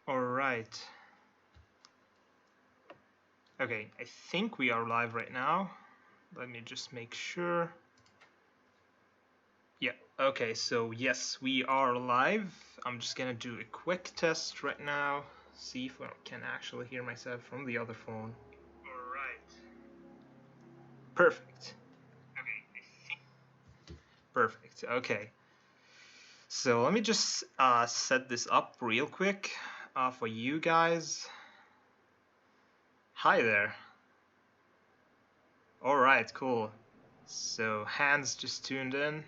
All right. Okay, I think we are live right now. Let me just make sure. Yeah, okay, so yes, we are live. I'm just gonna do a quick test right now, see if I can actually hear myself from the other phone. All right. Perfect. Perfect, okay. So let me just set this up real quick for you guys. Hi there. All right, cool. So Hans just tuned in.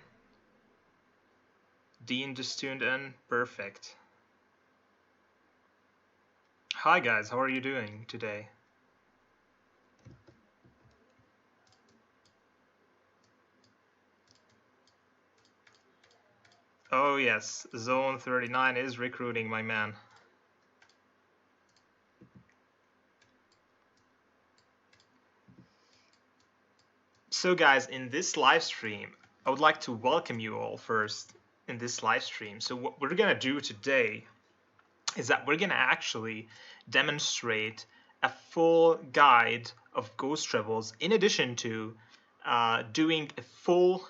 Dean just tuned in. Perfect. Hi guys, how are you doing today? Oh yes, Zone 39 is recruiting, my man. So guys, in this live stream, I would like to welcome you all first in this live stream. So what we're gonna do today is that we're gonna actually demonstrate a full guide of Ghost Trebles in addition to doing a full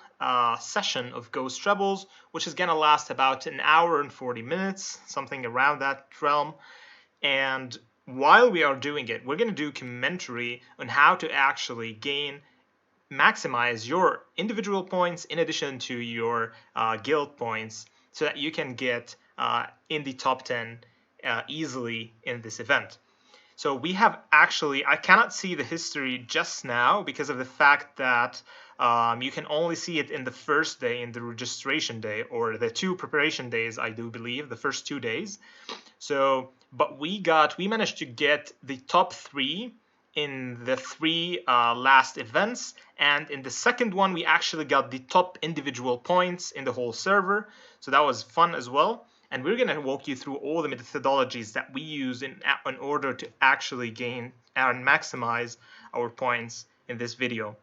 session of Ghost Trebles, which is gonna last about an hour and 40 minutes, something around that realm. And while we are doing it, we're going to do commentary on how to actually maximize your individual points in addition to your guild points so that you can get in the top 10 easily in this event. So we have actually, I cannot see the history just now because of the fact that you can only see it in the first day, in the registration day, or the 2 preparation days, I do believe, the first 2 days. So, but we managed to get the top 3 in the 3 last events, and in the second one we actually got the top individual points in the whole server. So that was fun as well. And we're going to walk you through all the methodologies that we use in order to actually gain and maximize our points in this video.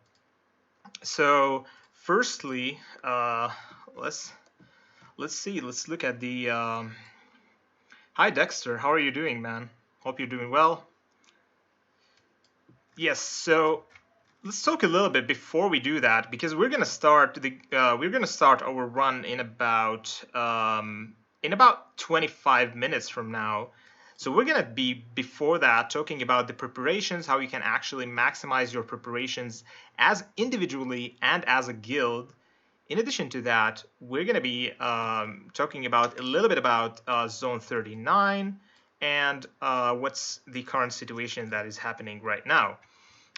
So, firstly, let's see. Let's look at the. Hi, Dexter. How are you doing, man? Hope you're doing well. Yes. So let's talk a little bit before we do that, because we're gonna start our run in about 25 minutes from now. So we're gonna be before that talking about the preparations, how you can actually maximize your preparations as individually and as a guild. In addition to that, we're gonna be talking about a little bit about Zone 39 and what's the current situation that is happening right now.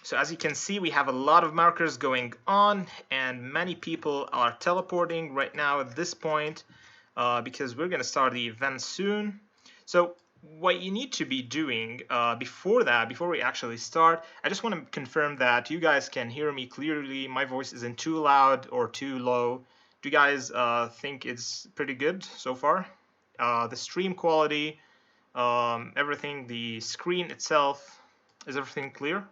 So as you can see, we have a lot of markers going on, and many people are teleporting right now at this point because we're going to start the event soon. So what you need to be doing before we actually start, I just want to confirm that you guys can hear me clearly. My voice isn't too loud or too low. Do you guys think it's pretty good so far? The stream quality, everything, the screen itself, is everything clear?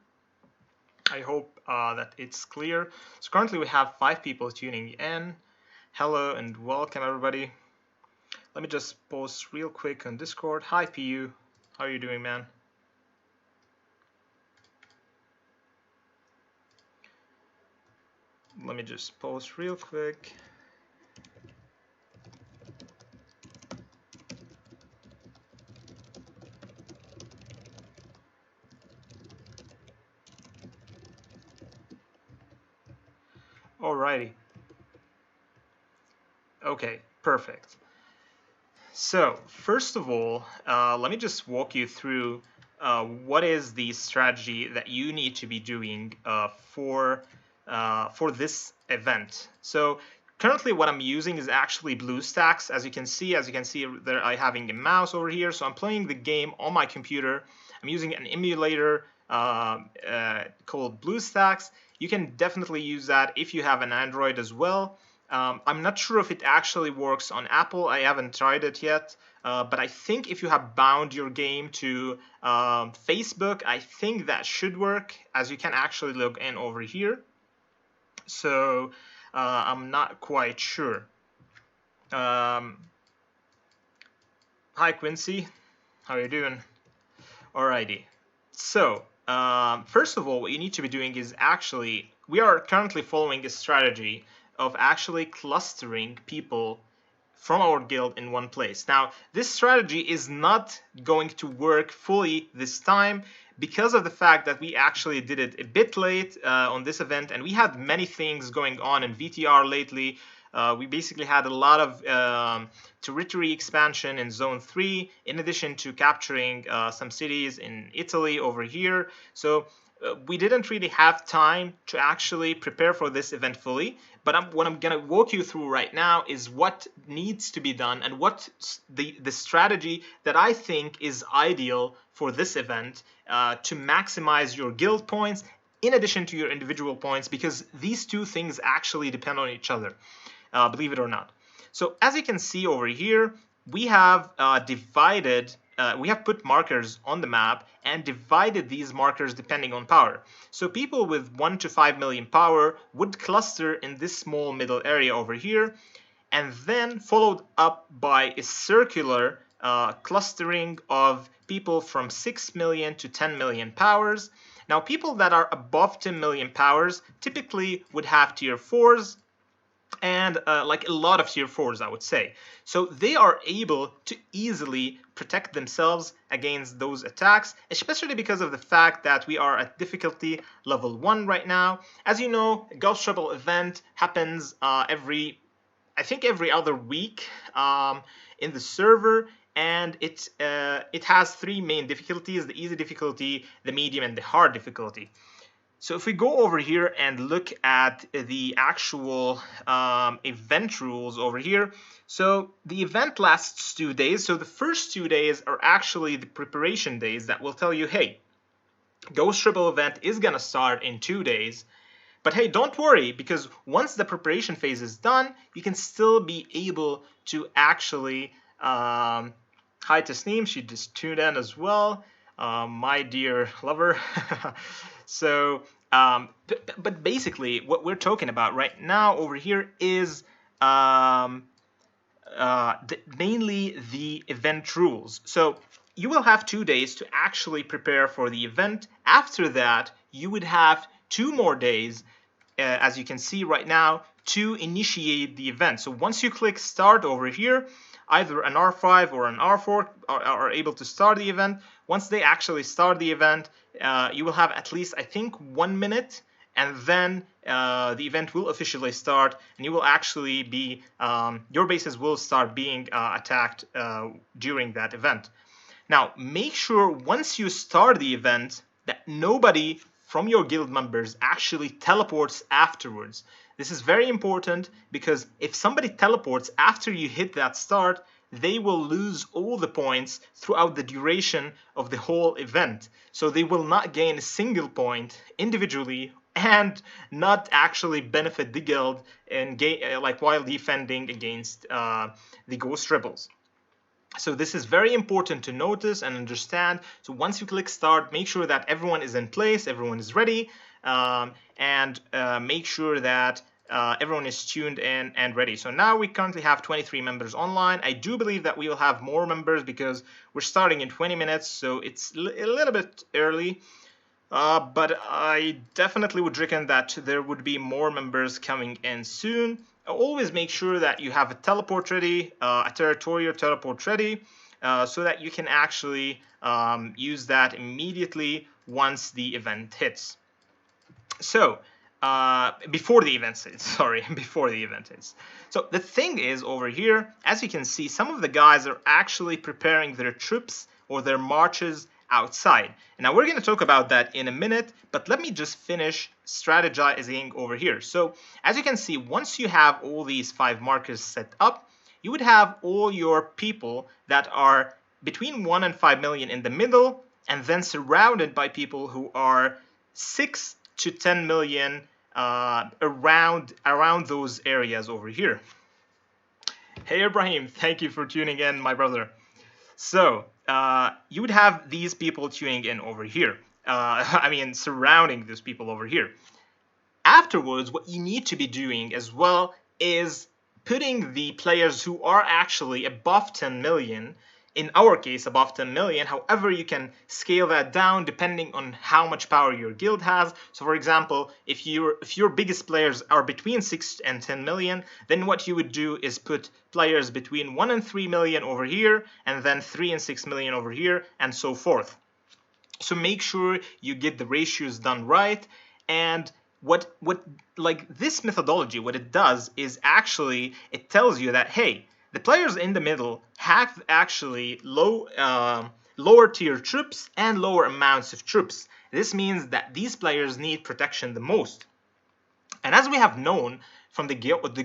I hope that it's clear. So currently we have 5 people tuning in. Hello and welcome everybody. Let me just post real quick on Discord. Hi PU, how are you doing, man? Let me just post real quick. Alrighty. Okay, perfect. So first of all, let me just walk you through what is the strategy that you need to be doing for this event. So currently what I'm using is actually BlueStacks. As you can see there, I'm having a mouse over here. So I'm playing the game on my computer. I'm using an emulator called BlueStacks. You can definitely use that if you have an Android as well. I'm not sure if it actually works on Apple. I haven't tried it yet. But I think if you have bound your game to Facebook, I think that should work, as you can actually log in over here. So I'm not quite sure. Hi, Quincy. How are you doing? Alrighty. So, first of all, what you need to be doing is actually, we are currently following a strategy of actually clustering people from our guild in one place. Now, this strategy is not going to work fully this time because of the fact that we actually did it a bit late on this event, and we had many things going on in VTR lately. We basically had a lot of territory expansion in Zone 3, in addition to capturing some cities in Italy over here. So we didn't really have time to actually prepare for this event fully, but what I'm going to walk you through right now is what needs to be done and what the strategy that I think is ideal for this event to maximize your guild points in addition to your individual points, because these two things actually depend on each other, believe it or not. So as you can see over here, we have we have put markers on the map and divided these markers depending on power. So people with 1 to 5 million power would cluster in this small middle area over here, and then followed up by a circular clustering of people from 6 million to 10 million powers. Now, people that are above 10 million powers typically would have tier 4s, and like a lot of tier 4s, I would say. So they are able to easily protect themselves against those attacks, especially because of the fact that we are at difficulty level 1 right now. As you know, Ghost Trouble event happens every other week in the server, and it has 3 main difficulties: the easy difficulty, the medium, and the hard difficulty. So if we go over here and look at the actual event rules over here, so the event lasts 2 days. So the first 2 days are actually the preparation days that will tell you, hey, Ghost Triple event is gonna start in 2 days. But hey, don't worry, because once the preparation phase is done, you can still be able to actually hi Tasneem, she just tuned in as well. My dear lover. So, but basically, what we're talking about right now over here is mainly the event rules. So you will have 2 days to actually prepare for the event. After that, you would have 2 more days, as you can see right now, to initiate the event. So once you click start over here, either an R5 or an R4 are able to start the event. Once they actually start the event, you will have at least, I think, 1 minute, and then the event will officially start, and you will actually be, your bases will start being attacked during that event. Now, make sure once you start the event that nobody from your guild members actually teleports afterwards. This is very important, because if somebody teleports after you hit that start, they will lose all the points throughout the duration of the whole event. So they will not gain a single point individually and not actually benefit the guild in like while defending against the Ghost Rebels. So this is very important to notice and understand. So once you click start, make sure that everyone is in place, everyone is ready, and make sure that everyone is tuned in and ready. So now we currently have 23 members online. I do believe that we will have more members because we're starting in 20 minutes, so it's a little bit early. But I definitely would reckon that there would be more members coming in soon. Always make sure that you have a teleport ready, a territorial teleport ready, so that you can actually use that immediately once the event hits. So before the event hits, sorry, before the event hits. So the thing is, over here, as you can see, some of the guys are actually preparing their troops or their marches outside. Now we're going to talk about that in a minute, but let me just finish strategizing over here. So as you can see, once you have all these 5 markers set up, you would have all your people that are between 1 and 5 million in the middle, and then surrounded by people who are 6 to 10 million around those areas over here. Hey Ibrahim, thank you for tuning in, my brother. So you would have these people tuning in over here. I mean, surrounding these people over here. Afterwards, what you need to be doing as well is putting the players who are actually above 10 million in our case above 10 million. However, you can scale that down depending on how much power your guild has. So for example, if your biggest players are between 6 and 10 million, then what you would do is put players between 1 and 3 million over here, and then 3 and 6 million over here, and so forth. So make sure you get the ratios done right. And what like this methodology, what it does is actually it tells you that, hey, the players in the middle have actually lower tier troops and lower amounts of troops. This means that these players need protection the most. And as we have known from the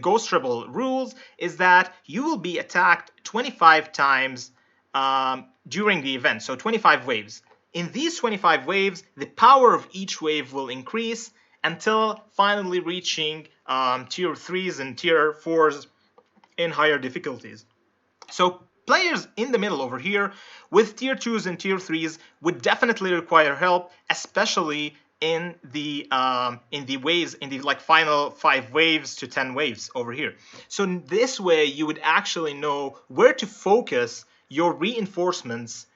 Ghost Rebel rules, is that you will be attacked 25 times during the event, so 25 waves. In these 25 waves, the power of each wave will increase until finally reaching tier 3s and tier 4s in higher difficulties. So players in the middle over here with tier 2s and tier 3s would definitely require help, especially in the waves, in the like final 5 waves to 10 waves over here. So in this way you would actually know where to focus your reinforcements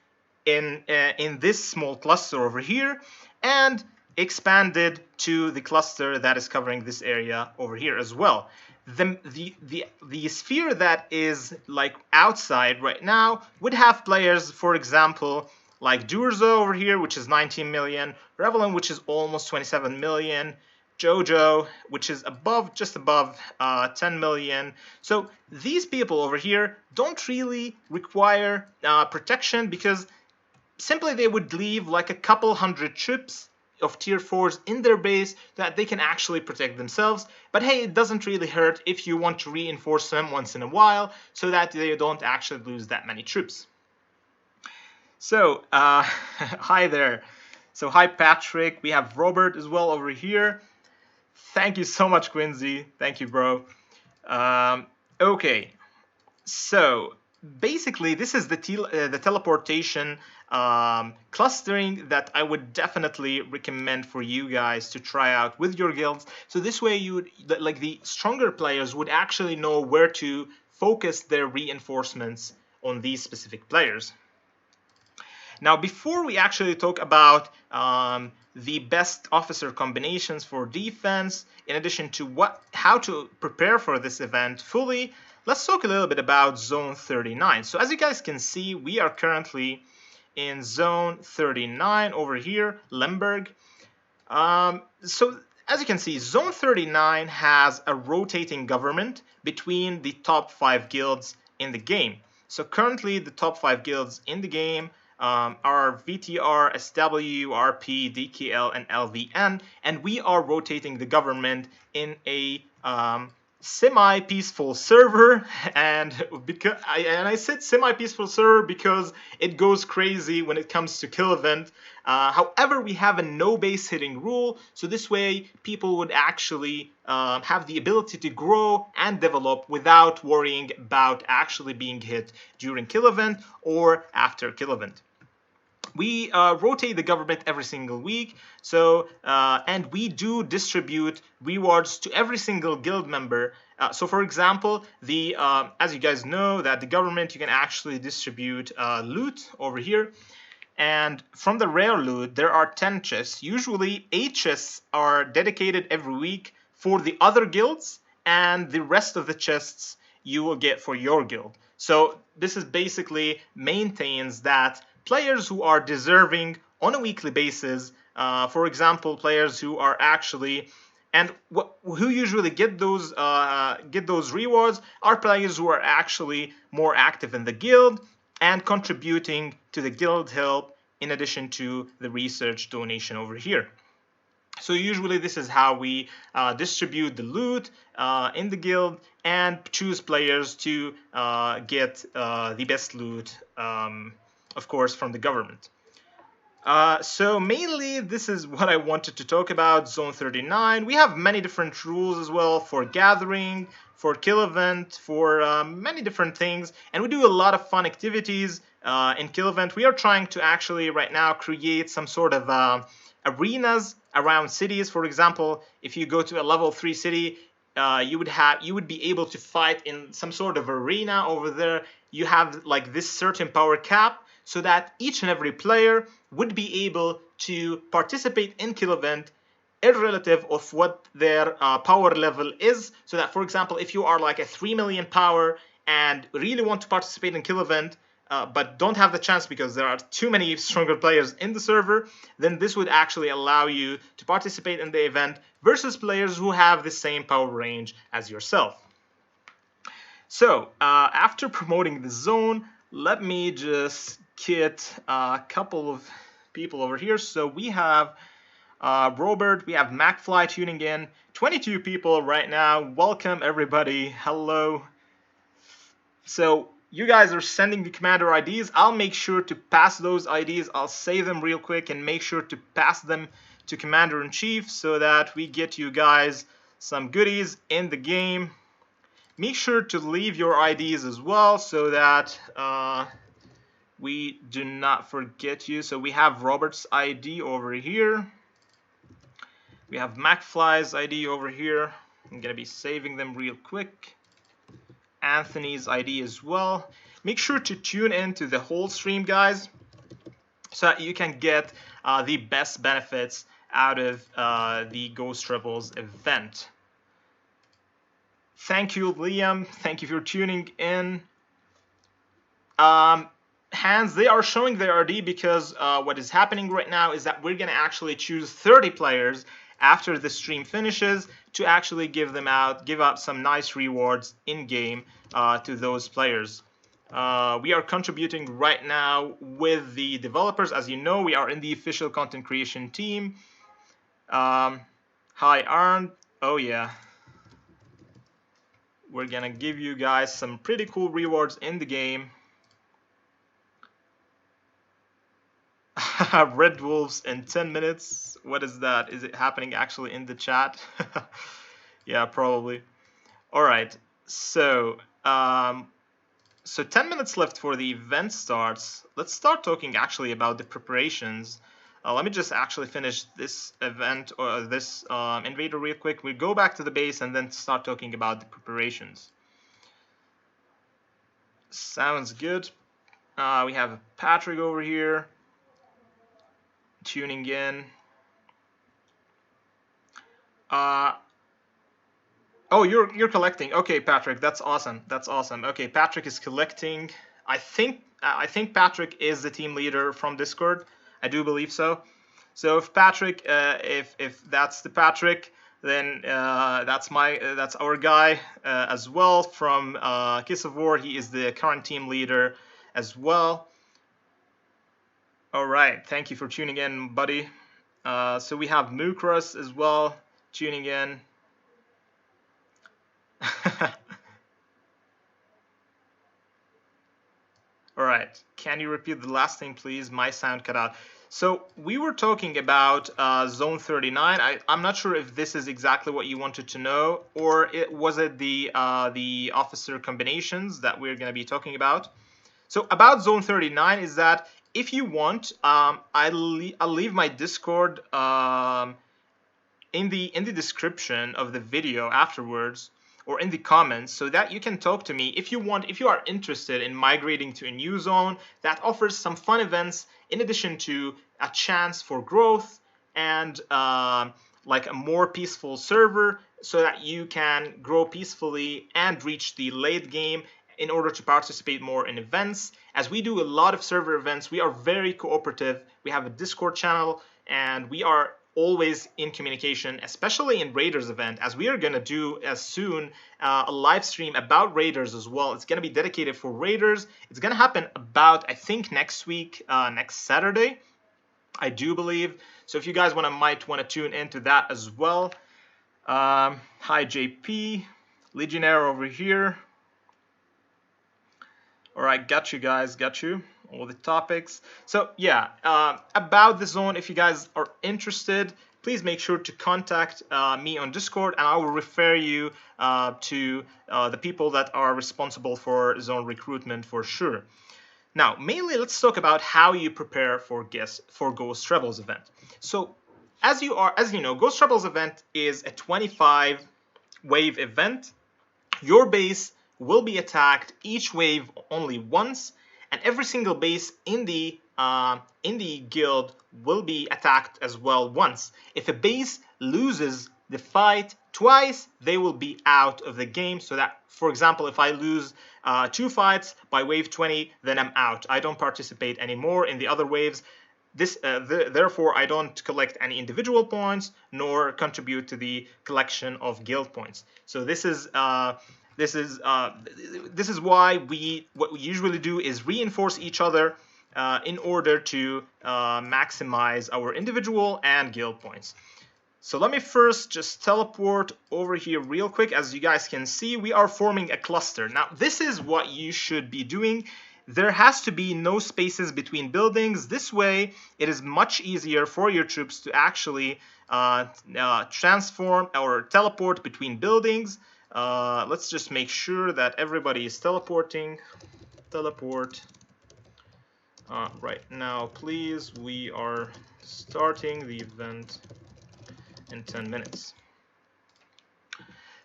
in this small cluster over here, and expanded to the cluster that is covering this area over here as well. The sphere that is like outside right now would have players, for example, like Durzo over here, which is 19 million, Revelin, which is almost 27 million, Jojo, which is just above 10 million. So these people over here don't really require protection, because simply they would leave like a couple hundred troops of tier 4s in their base that they can actually protect themselves. But hey, it doesn't really hurt if you want to reinforce them once in a while so that they don't actually lose that many troops. So hi there. So hi Patrick, we have Robert as well over here. Thank you so much, Quincy. Thank you, bro. Okay, so basically this is the teleportation clustering that I would definitely recommend for you guys to try out with your guilds. So this way like the stronger players would actually know where to focus their reinforcements on these specific players. Now, before we actually talk about the best officer combinations for defense, in addition to how to prepare for this event fully, let's talk a little bit about Zone 39. So as you guys can see, we are currently in Zone 39 over here, Lemberg. So as you can see, Zone 39 has a rotating government between the top 5 guilds in the game. So currently the top 5 guilds in the game are VTR, SW, RP, DKL, and LVN, and we are rotating the government in a semi-peaceful server. And I said semi-peaceful server because it goes crazy when it comes to kill event. However, we have a no base hitting rule, so this way people would actually have the ability to grow and develop without worrying about actually being hit during kill event or after kill event. We rotate the government every single week, so and we do distribute rewards to every single guild member. So for example, as you guys know, that the government, you can actually distribute loot over here, and from the rare loot there are 10 chests. Usually 8 chests are dedicated every week for the other guilds, and the rest of the chests you will get for your guild. So this is basically maintains that players who are deserving on a weekly basis, for example, players who are actually, and who usually get those rewards are players who are actually more active in the guild and contributing to the guild help in addition to the research donation over here. So usually this is how we distribute the loot in the guild and choose players to get the best loot, of course, from the government. So mainly this is what I wanted to talk about, Zone 39. We have many different rules as well for gathering, for kill event, for many different things, and we do a lot of fun activities in kill event. We are trying to actually right now create some sort of arenas around cities. For example, if you go to a level 3 city, you would be able to fight in some sort of arena over there. You have like this certain power cap, so that each and every player would be able to participate in kill event irrelative of what their power level is. So that, for example, if you are like a 3 million power and really want to participate in kill event, but don't have the chance because there are too many stronger players in the server, then this would actually allow you to participate in the event versus players who have the same power range as yourself. So after promoting the zone, let me just get a couple of people over here. So we have Robert, we have MacFly tuning in, 22 people right now. Welcome everybody. Hello. So you guys are sending the commander IDs. I'll make sure to pass those IDs. I'll save them real quick and make sure to pass them to Commander-in-Chief so that we get you guys some goodies in the game. Make sure to leave your IDs as well so that we do not forget you. So we have Robert's ID over here. We have MacFly's ID over here. I'm going to be saving them real quick. Anthony's ID as well. Make sure to tune into the whole stream, guys, so that you can get the best benefits out of the Ghost Rebels event. Thank you, Liam. Thank you for tuning in. Hands, they are showing their RD because what is happening right now is that we're going to actually choose 30 players after the stream finishes to actually give out some nice rewards in game to those players. We are contributing right now with the developers. As you know, we are in the official content creation team. Hi, Arn. Oh yeah. We're gonna give you guys some pretty cool rewards in the game. Red Wolves in 10 minutes. What is that? Is it happening actually in the chat? Yeah, probably. All right. So, so 10 minutes left for the event starts. Let's start talking actually about the preparations. Let me just actually finish this event or this invader real quick. We go back to the base and then start talking about the preparations. Sounds good. We have Patrick over here tuning in. Oh, you're collecting. Okay, Patrick, that's awesome. That's awesome. Okay, Patrick is collecting. I think Patrick is the team leader from Discord. I do believe so. So if Patrick, if that's the Patrick, then that's our guy as well from Kiss of War. He is the current team leader as well. All right, thank you for tuning in, buddy. So we have Mukras as well tuning in. All right, can you repeat the last thing, please? My sound cut out. So we were talking about Zone 39. I'm not sure if this is exactly what you wanted to know, or was it the officer combinations that we're going to be talking about. So about Zone 39 is that if you want, I'll leave my Discord in the description of the video afterwards, or in the comments, so that you can talk to me if you want, if you are interested in migrating to a new zone that offers some fun events in addition to a chance for growth and like a more peaceful server, so that you can grow peacefully and reach the late game in order to participate more in events. As we do a lot of server events, we are very cooperative. We have a Discord channel and we are always in communication, especially in Raiders event, as we are going to do as soon a live stream about Raiders as well. It's going to be dedicated for Raiders. It's going to happen about, I think, next week, next Saturday, I do believe. So if you guys might want to tune into that as well. Hi, JP, Legionnaire over here. All right, got you guys, got you. All the topics. So yeah, about the zone, if you guys are interested, please make sure to contact me on Discord, and I will refer you to the people that are responsible for zone recruitment for sure. Now, mainly, let's talk about how you prepare for Ghost Rebels event. So, as you know, Ghost Rebels event is a 25 wave event, your base will be attacked each wave only once, and every single base in the guild will be attacked as well once. If a base loses the fight twice, they will be out of the game. So that, for example, if I lose 2 fights by wave 20, then I'm out. I don't participate anymore in the other waves. Therefore, I don't collect any individual points nor contribute to the collection of guild points. So this is why what we usually do is reinforce each other in order to maximize our individual and guild points. So let me first just teleport over here real quick. As you guys can see, we are forming a cluster. Now, this is what you should be doing. There has to be no spaces between buildings. This way, it is much easier for your troops to actually transform or teleport between buildings. Let's just make sure that everybody is teleporting. Teleport. Right now, please. We are starting the event in 10 minutes.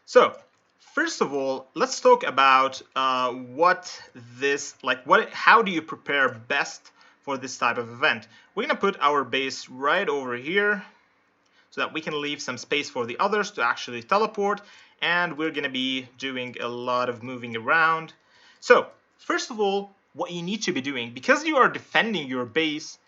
So, first of all, let's talk about how do you prepare best for this type of event. We're gonna put our base right over here so that we can leave some space for the others to actually teleport, and we're gonna be doing a lot of moving around. So, first of all, what you need to be doing, because you are defending your base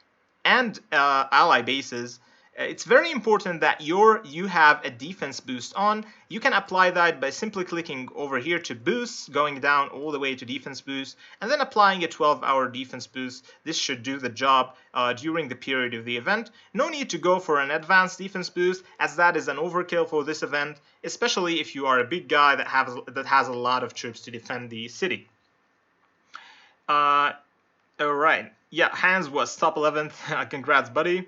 and ally bases, it's very important that you have a defense boost on. You can apply that by simply clicking over here to boost, going down all the way to defense boost, and then applying a 12-hour defense boost. This should do the job during the period of the event. No need to go for an advanced defense boost, as that is an overkill for this event, especially if you are a big guy that has a lot of troops to defend the city. All right. Yeah, Hans was top 11th. Congrats, buddy.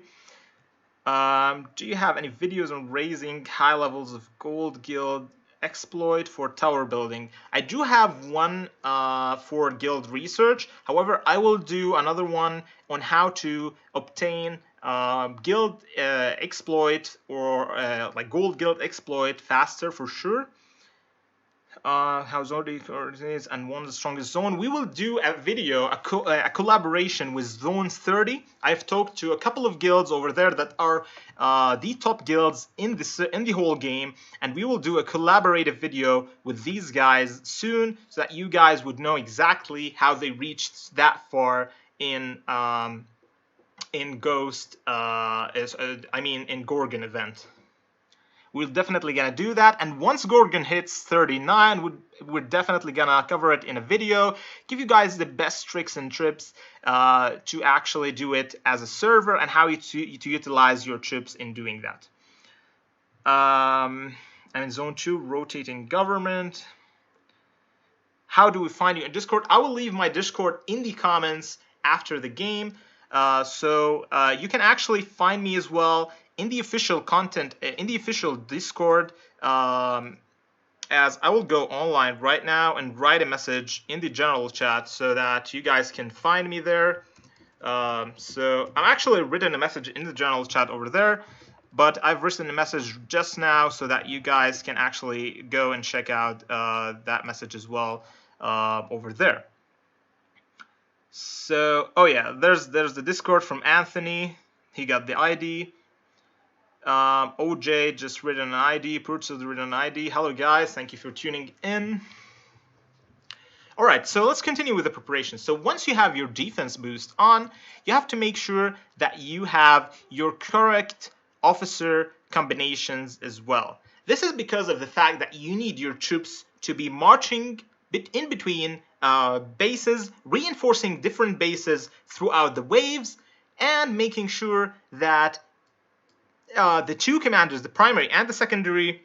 Do you have any videos on raising high levels of gold guild exploit for tower building? I do have one for guild research. However, I will do another one on how to obtain guild exploit or like gold guild exploit faster for sure. How Zodiac is and one of the strongest zone. We will do a video, a collaboration with Zone 30. I've talked to a couple of guilds over there that are the top guilds in the whole game, and we will do a collaborative video with these guys soon, so that you guys would know exactly how they reached that far in Ghost. In Gorgon event. We're definitely gonna do that, and once Gorgon hits 39, we're definitely gonna cover it in a video, give you guys the best tricks and tips to actually do it as a server, and how to utilize your troops in doing that. I'm in Zone 2, rotating government. How do we find you in Discord? I will leave my Discord in the comments after the game, so you can actually find me as well in the official content, in the official Discord, as I will go online right now and write a message in the general chat so that you guys can find me there. So I'm actually written a message in the general chat over there, but I've written a message just now so that you guys can actually go and check out that message as well over there. So, oh yeah, there's the Discord from Anthony. He got the ID. OJ just written an ID. Purts has written an ID. Hello guys, thank you for tuning in. All right, so let's continue with the preparation. So once you have your defense boost on, you have to make sure that you have your correct officer combinations as well. This is because of the fact that you need your troops to be marching in between bases, reinforcing different bases throughout the waves, and making sure that the two commanders, the primary and the secondary,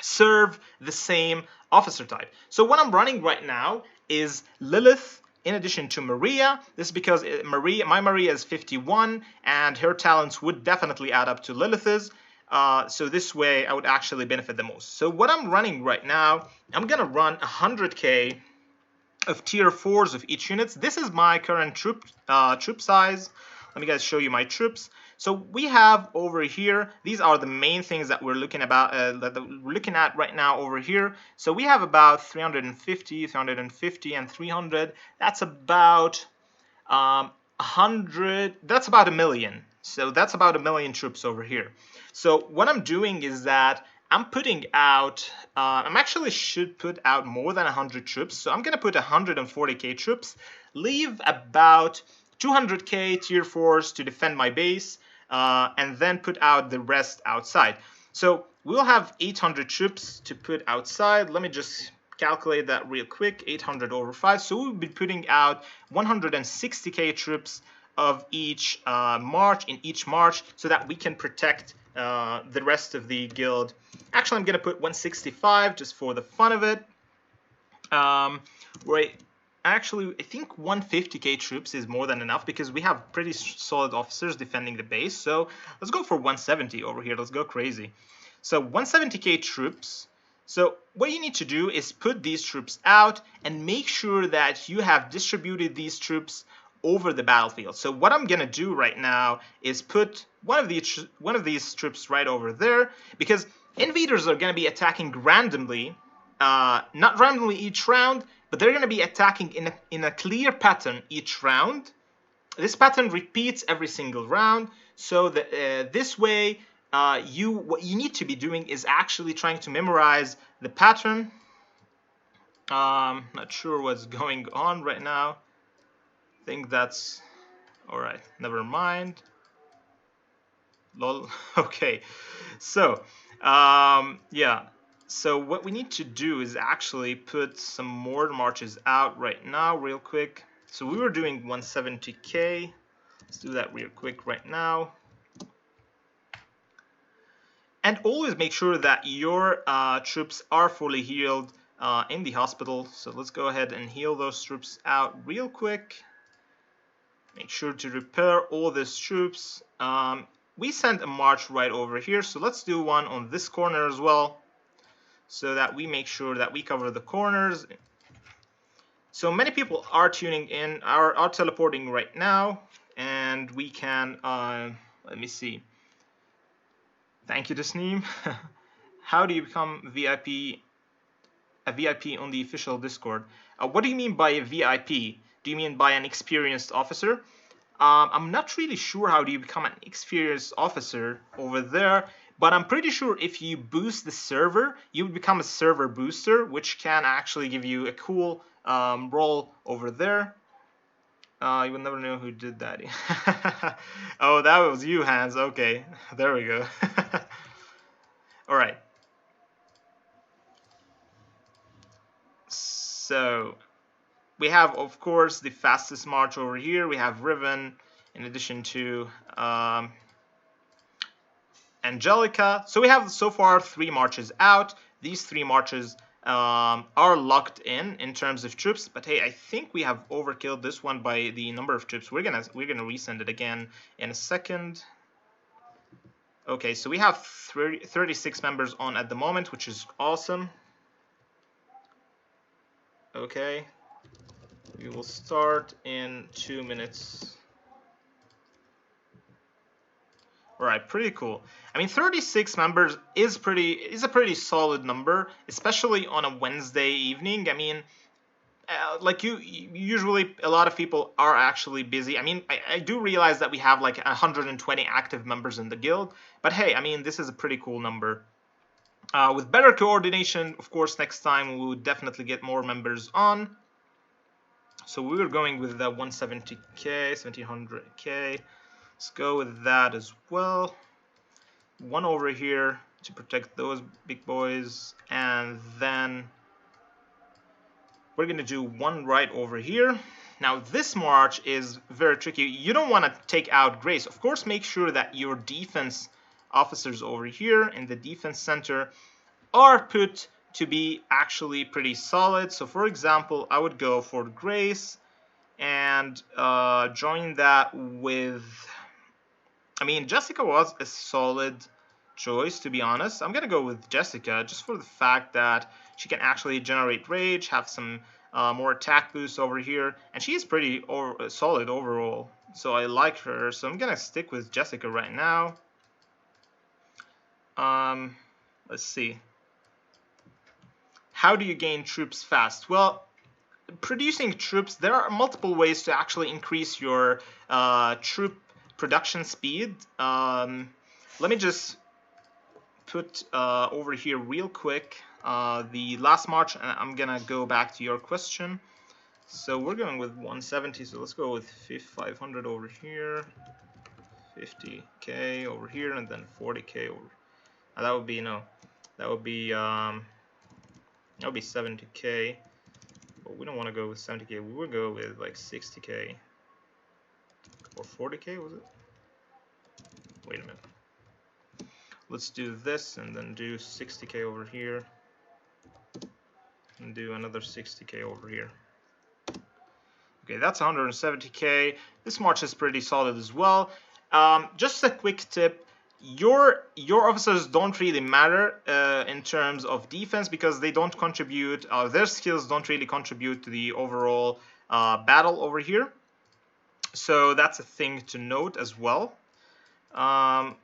serve the same officer type. So what I'm running right now is Lilith in addition to Maria. This is because my Maria is 51, and her talents would definitely add up to Lilith's. So this way I would actually benefit the most. So what I'm running right now, I'm gonna run 100k of tier 4s of each unit. This is my current troop size. Let me guys show you my troops. So we have over here, these are the main things that we're looking at right now over here. So we have about 350, 350, and 300. That's about 100. That's about a million. So that's about a million troops over here. So what I'm doing is that I'm putting out, I'm actually should put out more than 100 troops. So I'm going to put 140k troops, leave about 200k tier 4s to defend my base, and then put out the rest outside. So we'll have 800 troops to put outside. Let me just calculate that real quick. 800 over 5. So we'll be putting out 160k troops of each march in each march, so that we can protect the rest of the guild. Actually, I'm going to put 165 just for the fun of it. Right. Actually, I think 150k troops is more than enough because we have pretty solid officers defending the base. So let's go for 170 over here. Let's go crazy. So 170k troops. So what you need to do is put these troops out and make sure that you have distributed these troops over the battlefield. So what I'm gonna do right now is put one of these troops right over there, because invaders are gonna be attacking randomly, not randomly each round, but they're gonna be attacking in a clear pattern each round. This pattern repeats every single round, so that this way what you need to be doing is actually trying to memorize the pattern. Not sure what's going on right now. I think that's all right. Never mind. Lol. Okay. So yeah. So what we need to do is actually put some more marches out right now real quick. So we were doing 170k. Let's do that real quick right now. And always make sure that your troops are fully healed in the hospital. So let's go ahead and heal those troops out real quick. Make sure to repair all these troops. We sent a march right over here, so let's do one on this corner as well, so that we make sure that we cover the corners. So many people are tuning in, are teleporting right now, and we can, let me see. Thank you, Tasneem. How do you become a VIP on the official Discord? What do you mean by a VIP? Do you mean by an experienced officer? I'm not really sure how do you become an experienced officer over there, but I'm pretty sure if you boost the server, you would become a server booster, which can actually give you a cool role over there. You will never know who did that. Oh, that was you, Hans. Okay, there we go. All right. So we have, of course, the fastest march over here. We have Riven, in addition to Angelica. So we have so far 3 marches out. These 3 marches are locked in terms of troops, but hey, I think we have overkilled this one by the number of troops. We're gonna resend it again in a second. Okay, so we have 36 members on at the moment, which is awesome. Okay, we will start in 2 minutes. All right, pretty cool. I mean, 36 members is a pretty solid number, especially on a Wednesday evening. I mean, like usually a lot of people are actually busy. I mean, I do realize that we have like 120 active members in the guild, but hey, I mean, this is a pretty cool number. With better coordination, of course, next time we would definitely get more members on. So we were going with the 170k, 1700k. Let's go with that as well. One over here to protect those big boys, and then we're going to do one right over here. Now this march is very tricky. You don't want to take out Grace. Of course, make sure that your defense officers over here in the defense center are put to be actually pretty solid. So for example, I would go for Grace and join that with, I mean, Jessica was a solid choice, to be honest. I'm going to go with Jessica just for the fact that she can actually generate rage, have some more attack boosts over here, and she is pretty solid overall. so I like her. So I'm gonna stick with Jessica right now. Let's see. How do you gain troops fast? Well, producing troops, there are multiple ways to actually increase your troop production speed. Let me just put over here real quick the last march, and I'm gonna go back to your question. So we're going with 170, so let's go with 500 over here, 50k over here, and then 40k over. That would be that would be 70k. But we don't want to go with 70k. We would go with like 60k or 40k, was it? Wait a minute. Let's do this and then do 60k over here and do another 60k over here. Okay, that's 170k. This march is pretty solid as well. Just a quick tip. Your officers don't really matter in terms of defense because they don't contribute, their skills don't really contribute to the overall battle over here. So that's a thing to note as well. And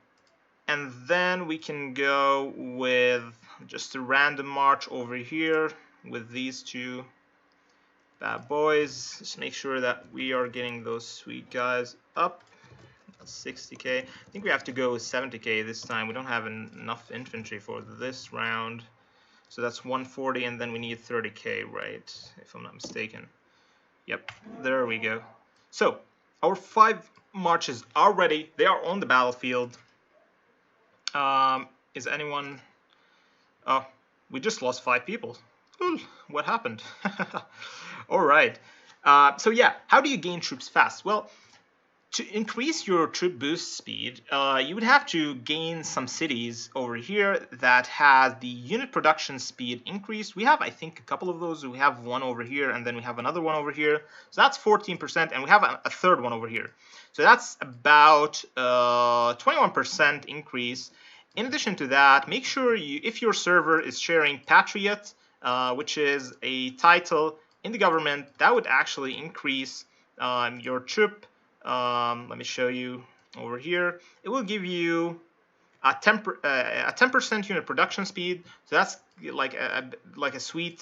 then we can go with just a random march over here with these two bad boys. Just make sure that we are getting those sweet guys up. 60k. I think we have to go with 70k this time. We don't have enough infantry for this round. So that's 140, and then we need 30k, right? If I'm not mistaken. Yep, there we go. So our 5 marches are ready. They are on the battlefield. Is anyone... Oh, we just lost 5 people. Ooh, what happened? All right. So yeah, how do you gain troops fast? Well, to increase your troop boost speed, you would have to gain some cities over here that has the unit production speed increased. We have, I think, a couple of those. We have one over here, and then we have another one over here. So that's 14%, and we have a third one over here. So that's about 21% increase. In addition to that, make sure if your server is sharing Patriot, which is a title in the government, that would actually increase your troop. Let me show you over here. It will give you a 10% unit production speed. So that's like a sweet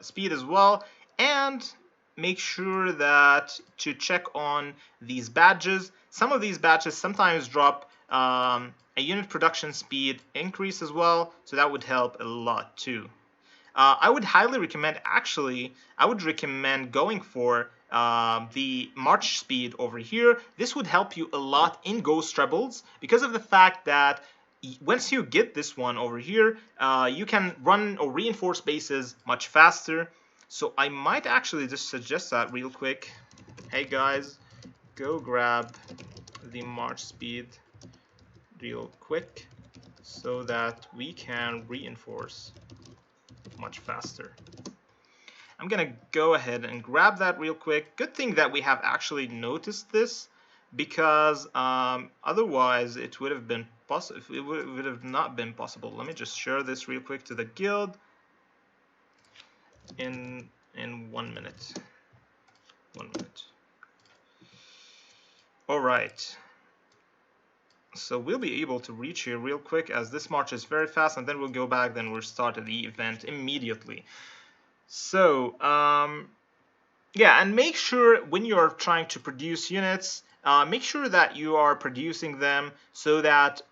speed as well. And make sure that to check on these badges. Some of these badges sometimes drop a unit production speed increase as well. So that would help a lot too. I would highly recommend, actually, I would recommend going for the march speed over here. This would help you a lot in Ghost Rebels because of the fact that once you get this one over here, you can run or reinforce bases much faster. So I might actually just suggest that real quick. Hey guys, go grab the march speed real quick so that we can reinforce much faster. I'm gonna go ahead and grab that real quick. Good thing that we have actually noticed this, because otherwise it would have been possible. It would have not been possible. Let me just share this real quick to the guild in 1 minute. 1 minute. All right. So we'll be able to reach here real quick, as this march is very fast, and then we'll go back, then we'll start the event immediately. So yeah, and make sure when you're trying to produce units, make sure that you are producing them so that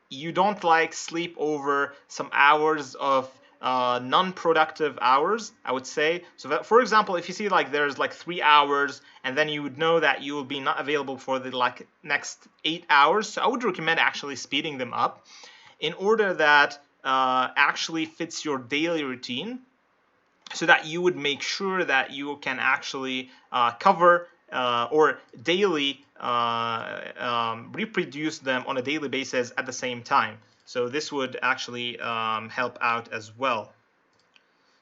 you don't like sleep over some hours of non-productive hours, I would say. So that, for example, if you see like there's like 3 hours, and then you would know that you will be not available for the like next 8 hours, so I would recommend actually speeding them up in order that actually fits your daily routine, so that you would make sure that you can actually cover or daily reproduce them on a daily basis at the same time. So this would actually help out as well.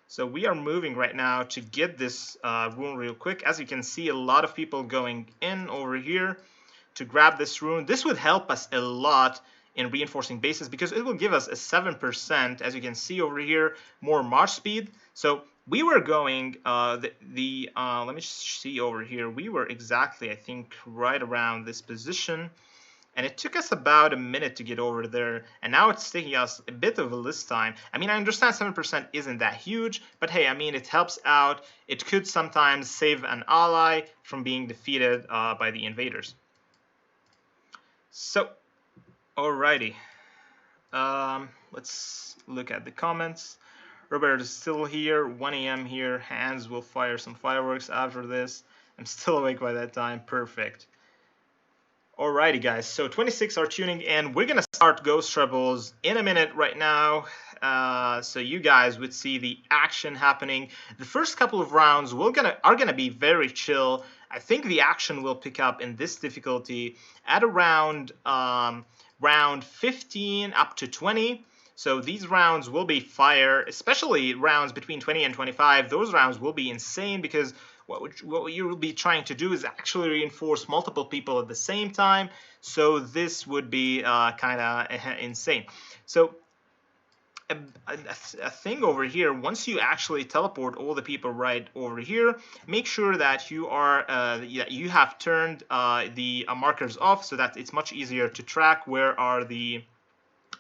So we are moving right now to get this rune real quick. As you can see, a lot of people going in over here to grab this rune. This would help us a lot in reinforcing bases because it will give us a 7%, as you can see over here, more march speed. So we were going let me see over here. We were exactly, I think, right around this position, and it took us about a minute to get over there, and now it's taking us a bit of a list time. I mean, I understand 7% isn't that huge, but hey, I mean, it helps out. It could sometimes save an ally from being defeated by the invaders. So, alrighty. Let's look at the comments. Robert is still here, 1 a.m. here. Hans will fire some fireworks after this. I'm still awake by that time. Perfect. Alrighty, guys. So 26 are tuning in. We're gonna start Ghost Troubles in a minute right now. So you guys would see the action happening. The first couple of rounds are gonna be very chill. I think the action will pick up in this difficulty at around round 15 up to 20. So these rounds will be fire, especially rounds between 20 and 25. Those rounds will be insane because what you will be trying to do is actually reinforce multiple people at the same time. So this would be kind of insane. So a thing over here, once you actually teleport all the people right over here, make sure that you have turned the markers off so that it's much easier to track where are the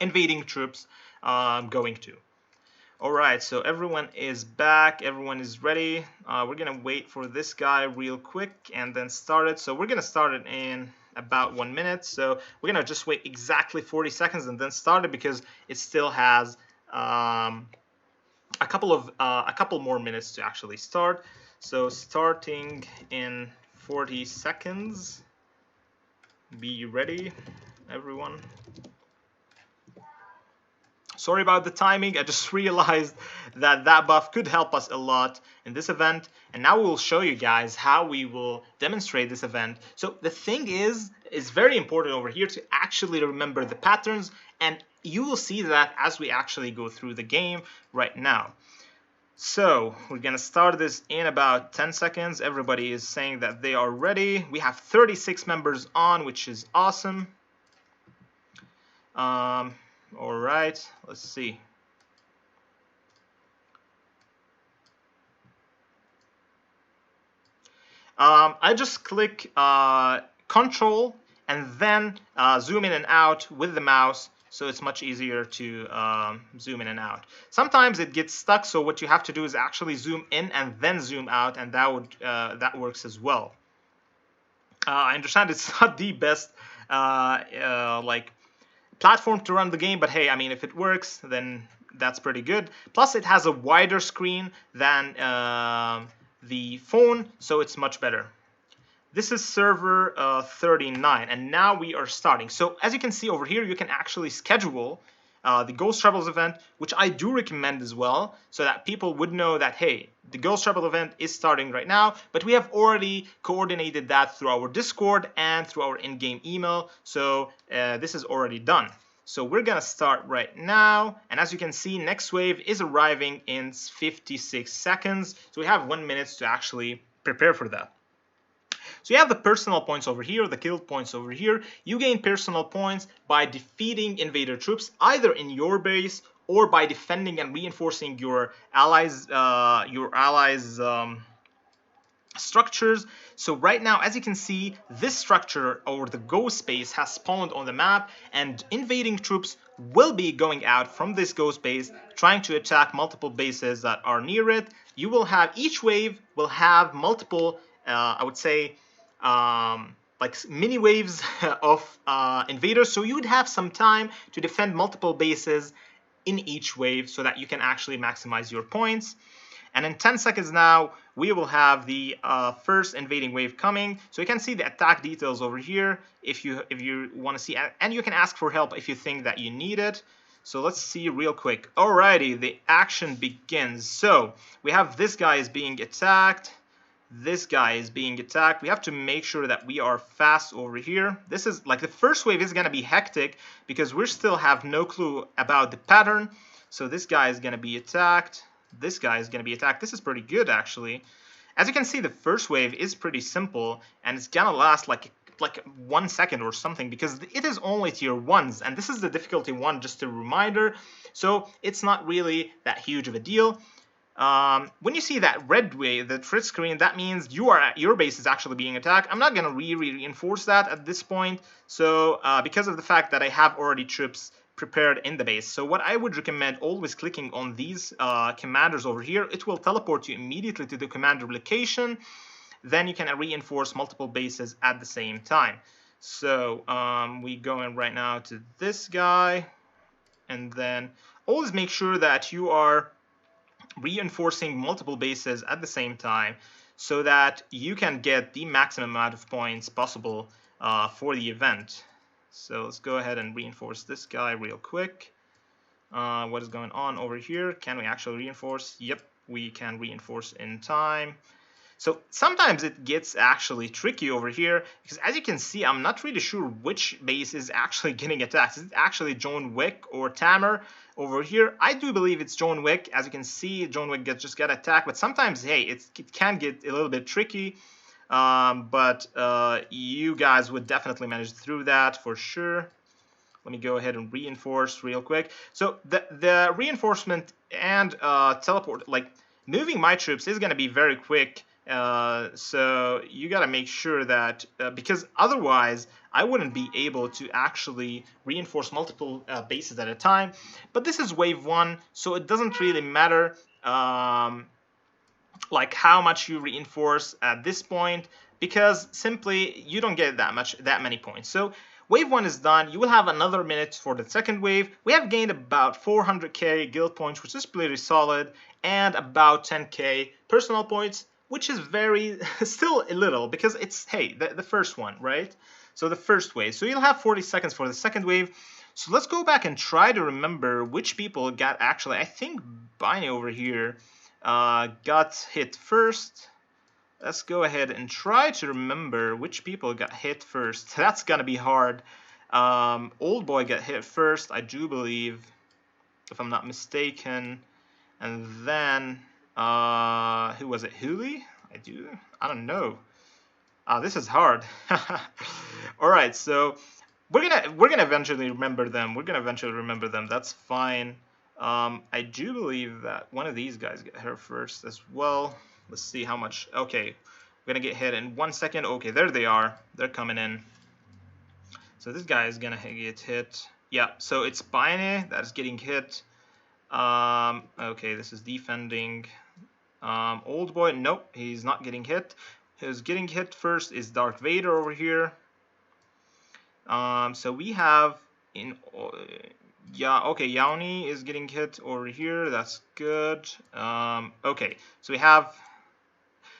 invading troops going to. Alright, so everyone is back, everyone is ready. We're gonna wait for this guy real quick and then start it. So we're gonna start it in about 1 minute. So we're gonna just wait exactly 40 seconds and then start it because it still has a couple more minutes to actually start. So starting in 40 seconds. Be ready, everyone. Sorry about the timing, I just realized that buff could help us a lot in this event, and now we will show you guys how we will demonstrate this event. So the thing is, it's very important over here to actually remember the patterns, and you will see that as we actually go through the game right now. So we're gonna start this in about 10 seconds. Everybody is saying that they are ready. We have 36 members on, which is awesome. All right, let's see. I just click Control and then zoom in and out with the mouse, so it's much easier to zoom in and out. Sometimes it gets stuck, so what you have to do is actually zoom in and then zoom out, and that works as well. I understand it's not the best like platform to run the game, but hey, I mean, if it works, then that's pretty good. Plus, it has a wider screen than the phone, so it's much better. This is server 39, and now we are starting. So as you can see over here, you can actually schedule the Ghost Troubles event, which I do recommend as well, so that people would know that, hey, the Ghost Trouble event is starting right now, but we have already coordinated that through our Discord and through our in-game email, so this is already done. So we're gonna start right now, and as you can see, next wave is arriving in 56 seconds, so we have 1 minute to actually prepare for that. So you have the personal points over here, the kill points over here. You gain personal points by defeating invader troops either in your base or by defending and reinforcing your allies' structures. So right now, as you can see, this structure or the ghost space has spawned on the map, and invading troops will be going out from this ghost base, trying to attack multiple bases that are near it. You will have, each wave will have multiple, I would say, like mini waves of invaders, so you would have some time to defend multiple bases in each wave so that you can actually maximize your points. And in 10 seconds now, we will have the first invading wave coming. So you can see the attack details over here if you want to see, and you can ask for help if you think that you need it. So let's see real quick. Alrighty, the action begins. So we have this guy is being attacked. This guy is being attacked. We have to make sure that we are fast over here. This is like the first wave is going to be hectic because we still have no clue about the pattern. So this guy is going to be attacked. This guy is going to be attacked. This is pretty good, actually. As you can see, the first wave is pretty simple, and it's going to last like 1 second or something because it is only tier 1s, and this is the difficulty 1, just a reminder. So it's not really that huge of a deal. when you see that red wave, the red screen, that means your base is actually being attacked. I'm not going to reinforce that at this point, so because of the fact that I have already troops prepared in the base. So what I would recommend, always clicking on these commanders over here. It will teleport you immediately to the commander location. Then you can reinforce multiple bases at the same time. So we go in right now to this guy, and then always make sure that you are reinforcing multiple bases at the same time so that you can get the maximum amount of points possible for the event. So let's go ahead and reinforce this guy real quick. What is going on over here? Can we actually reinforce? Yep, we can reinforce in time. So sometimes it gets actually tricky over here because, as you can see, I'm not really sure which base is actually getting attacked. Is it actually John Wick or Tamer over here? I do believe it's John Wick. As you can see, John Wick just got attacked, but sometimes, hey, it can get a little bit tricky. But you guys would definitely manage through that for sure. Let me go ahead and reinforce real quick. So the reinforcement and teleport, like moving my troops, is going to be very quick. So you got to make sure that because otherwise I wouldn't be able to actually reinforce multiple bases at a time. But this is wave 1, so it doesn't really matter like how much you reinforce at this point, because simply you don't get that many points. So wave 1 is done. You will have another minute for the second wave. We have gained about 400k guild points, which is pretty solid, and about 10k personal points, which is very still a little, because it's, hey, the first one, right? So the first wave. So you'll have 40 seconds for the second wave. So let's go back and try to remember which people got actually, I think Biny over here got hit first. Let's go ahead and try to remember which people got hit first. That's gonna be hard. Old Boy got hit first, I do believe, if I'm not mistaken. And then who was it? Huli? I don't know. This is hard. All right, so we're gonna eventually remember them. That's fine. I do believe that one of these guys got hit first as well. Let's see how much. Okay, we're gonna get hit in 1 second. Okay, there they are. They're coming in. So this guy is gonna get hit. Yeah, so it's Biny that is getting hit. Okay, this is defending. Old Boy, nope, he's not getting hit. Who's getting hit first is Darth Vader over here. So we have Yaoni is getting hit over here. That's good. Okay, so we have.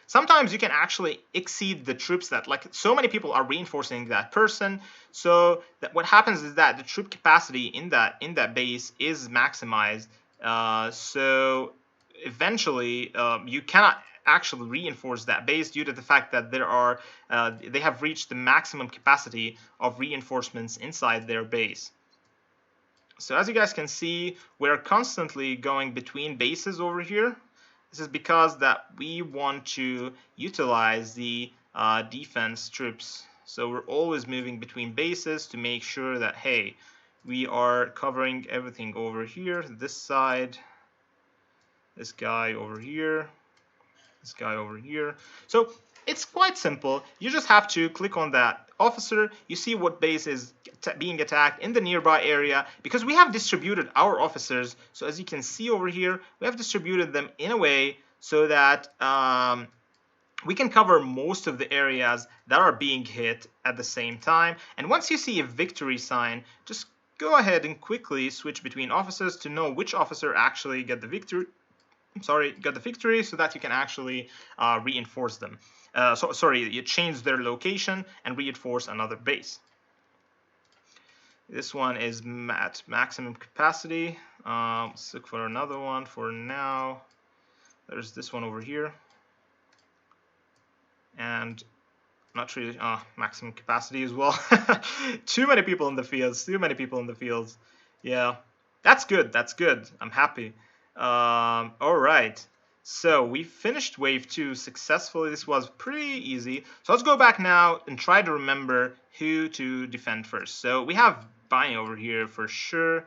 Sometimes you can actually exceed the troops that, like, so many people are reinforcing that person. So that what happens is that the troop capacity in that base is maximized. So eventually you cannot actually reinforce that base due to the fact that they have reached the maximum capacity of reinforcements inside their base. So as you guys can see, we're constantly going between bases over here. This is because that we want to utilize the defense troops. So we're always moving between bases to make sure that, hey, we are covering everything over here, this side, this guy over here, this guy over here. So it's quite simple. You just have to click on that officer. You see what base is being attacked in the nearby area, because we have distributed our officers. So as you can see over here, we have distributed them in a way so that we can cover most of the areas that are being hit at the same time. And once you see a victory sign, just go ahead and quickly switch between officers to know which officer actually got the victory. Got the victory, so that you can actually reinforce them. You change their location and reinforce another base. This one is at maximum capacity. Let's look for another one for now. There's this one over here. And not really maximum capacity as well. Too many people in the fields. Yeah, that's good. I'm happy. All right. So we finished wave 2 successfully. This was pretty easy. So let's go back now and try to remember who to defend first. So we have Biny over here for sure.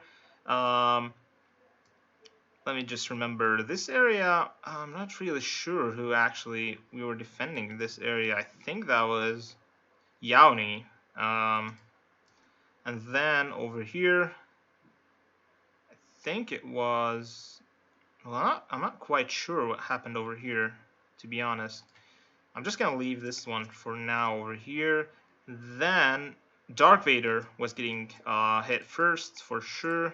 let me just remember this area. I'm not really sure who actually we were defending in this area. I think that was Yauni. And then over here, I think it was, well, I'm not quite sure what happened over here, to be honest. I'm just gonna leave this one for now over here. Then Dark Vader was getting hit first for sure.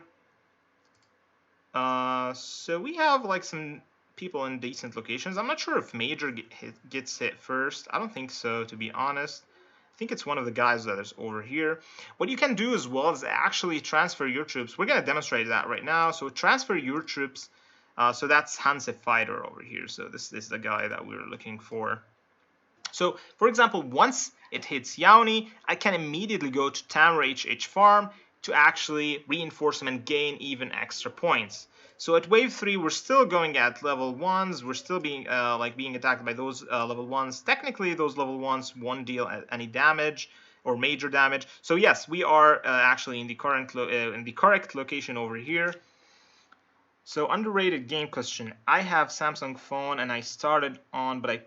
So we have like some people in decent locations. I'm not sure if Major gets hit first. I don't think so, to be honest. I think it's one of the guys that is over here. What you can do as well is actually transfer your troops. We're going to demonstrate that right now. So transfer your troops. So that's Hanse Fighter over here. So this is the guy that we're looking for. So, for example, once it hits Yauni, I can immediately go to Tamra HH Farm to actually reinforce them and gain even extra points. So at wave 3, we're still going at level 1s. We're still being being attacked by those level 1s. Technically, those level 1s won't deal any damage or major damage. So yes, we are actually in the correct location over here. So underrated game question. I have Samsung phone and I started on, but I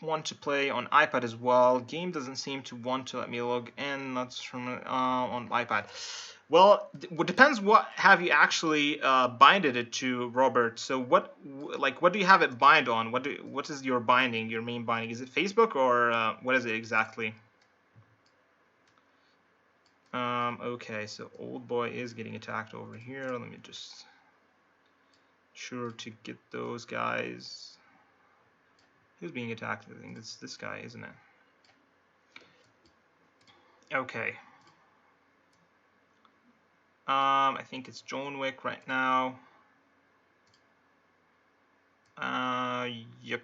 want to play on iPad as well. Game doesn't seem to want to let me log in. That's from on iPad. Well, it depends what have you actually binded it to, Robert. So what do you have it bind on? What is your binding? Your main binding? Is it Facebook or what is it exactly? Okay, so old boy is getting attacked over here. Let me just sure to get those guys. Who's being attacked? I think it's this guy, isn't it? Okay. I think it's John Wick right now. Yep.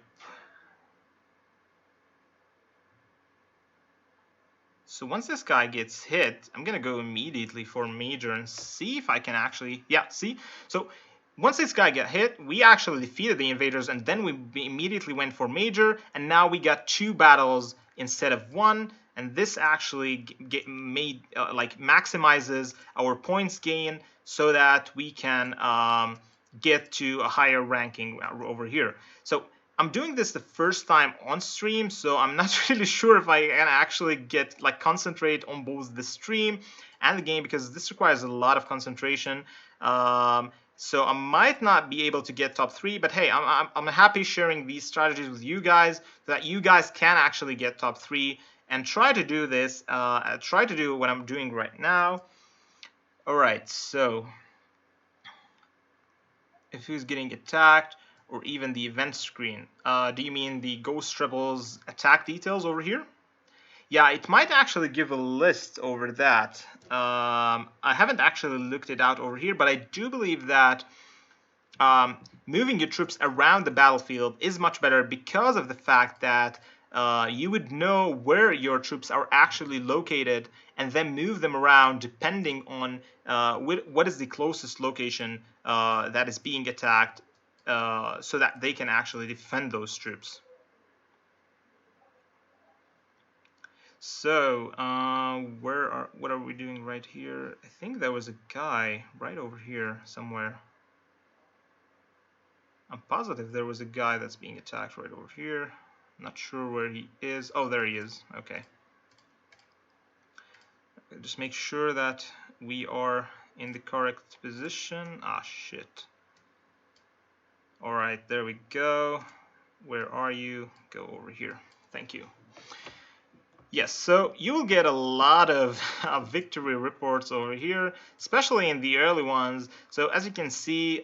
So once this guy gets hit, I'm gonna go immediately for Major and see if I can actually, yeah, see? So once this guy got hit, we actually defeated the invaders and then we immediately went for Major, and now we got 2 battles instead of 1, and this actually maximizes our points gain so that we can get to a higher ranking over here. So I'm doing this the first time on stream, so I'm not really sure if I can actually concentrate on both the stream and the game, because this requires a lot of concentration. So I might not be able to get top 3, but hey, I'm happy sharing these strategies with you guys so that you guys can actually get top 3 and try to do this. Try to do what I'm doing right now. All right, so if who's getting attacked, or even the event screen. Do you mean the Ghost Rebels attack details over here? Yeah, it might actually give a list over that. I haven't actually looked it out over here, but I do believe that moving your troops around the battlefield is much better because of the fact that you would know where your troops are actually located and then move them around depending on what is the closest location that is being attacked, so that they can actually defend those troops. So what are we doing right here? I think there was a guy right over here somewhere. I'm positive there was a guy that's being attacked right over here. Not sure where he is. Oh, there he is. Okay. Just make sure that we are in the correct position. Ah, shit. Alright, there we go. Where are you? Go over here. Thank you. Yes, so you will get a lot of victory reports over here, especially in the early ones. So as you can see,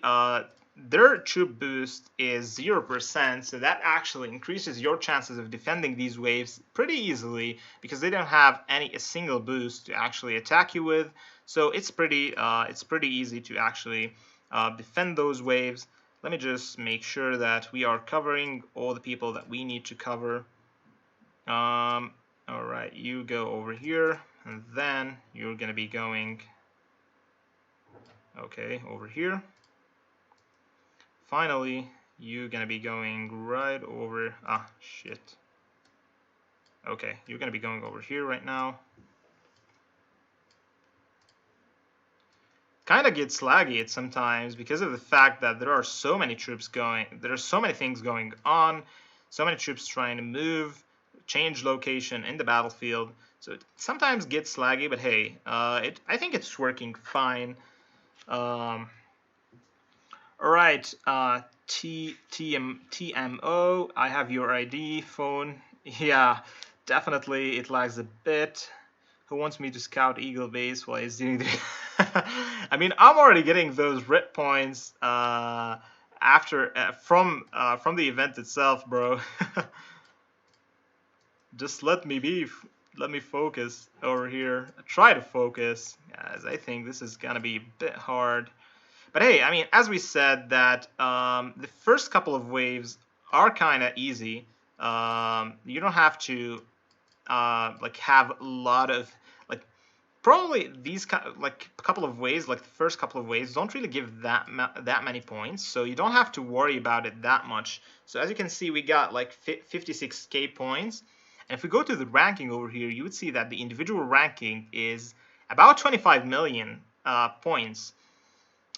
their troop boost is 0%, so that actually increases your chances of defending these waves pretty easily because they don't have a single boost to actually attack you with. So it's pretty easy to actually defend those waves. Let me just make sure that we are covering all the people that we need to cover. All right, you go over here, and then you're gonna be going, okay, over here. Finally, you're gonna be going right over, shit. Okay, you're gonna be going over here right now. kind of gets laggy at sometimes because of the fact that there are so many troops going, there are so many things going on, so many troops trying to move, change location in the battlefield. So it sometimes gets laggy, but hey, I think it's working fine. All right, TMO, I have your ID, phone. Yeah, definitely it lags a bit. Who wants me to scout Eagle Base while he's doing the... I mean, I'm already getting those red points after from the event itself, bro. Just let me be. Let me focus over here. Try to focus, as I think this is gonna be a bit hard. But hey, I mean, as we said, that the first couple of waves are kind of easy. You don't have to like have a lot of like probably these like a couple of waves, like the first couple of waves, don't really give that many points, so you don't have to worry about it that much. So as you can see, we got like 56k points, and if we go to the ranking over here, you would see that the individual ranking is about 25 million points.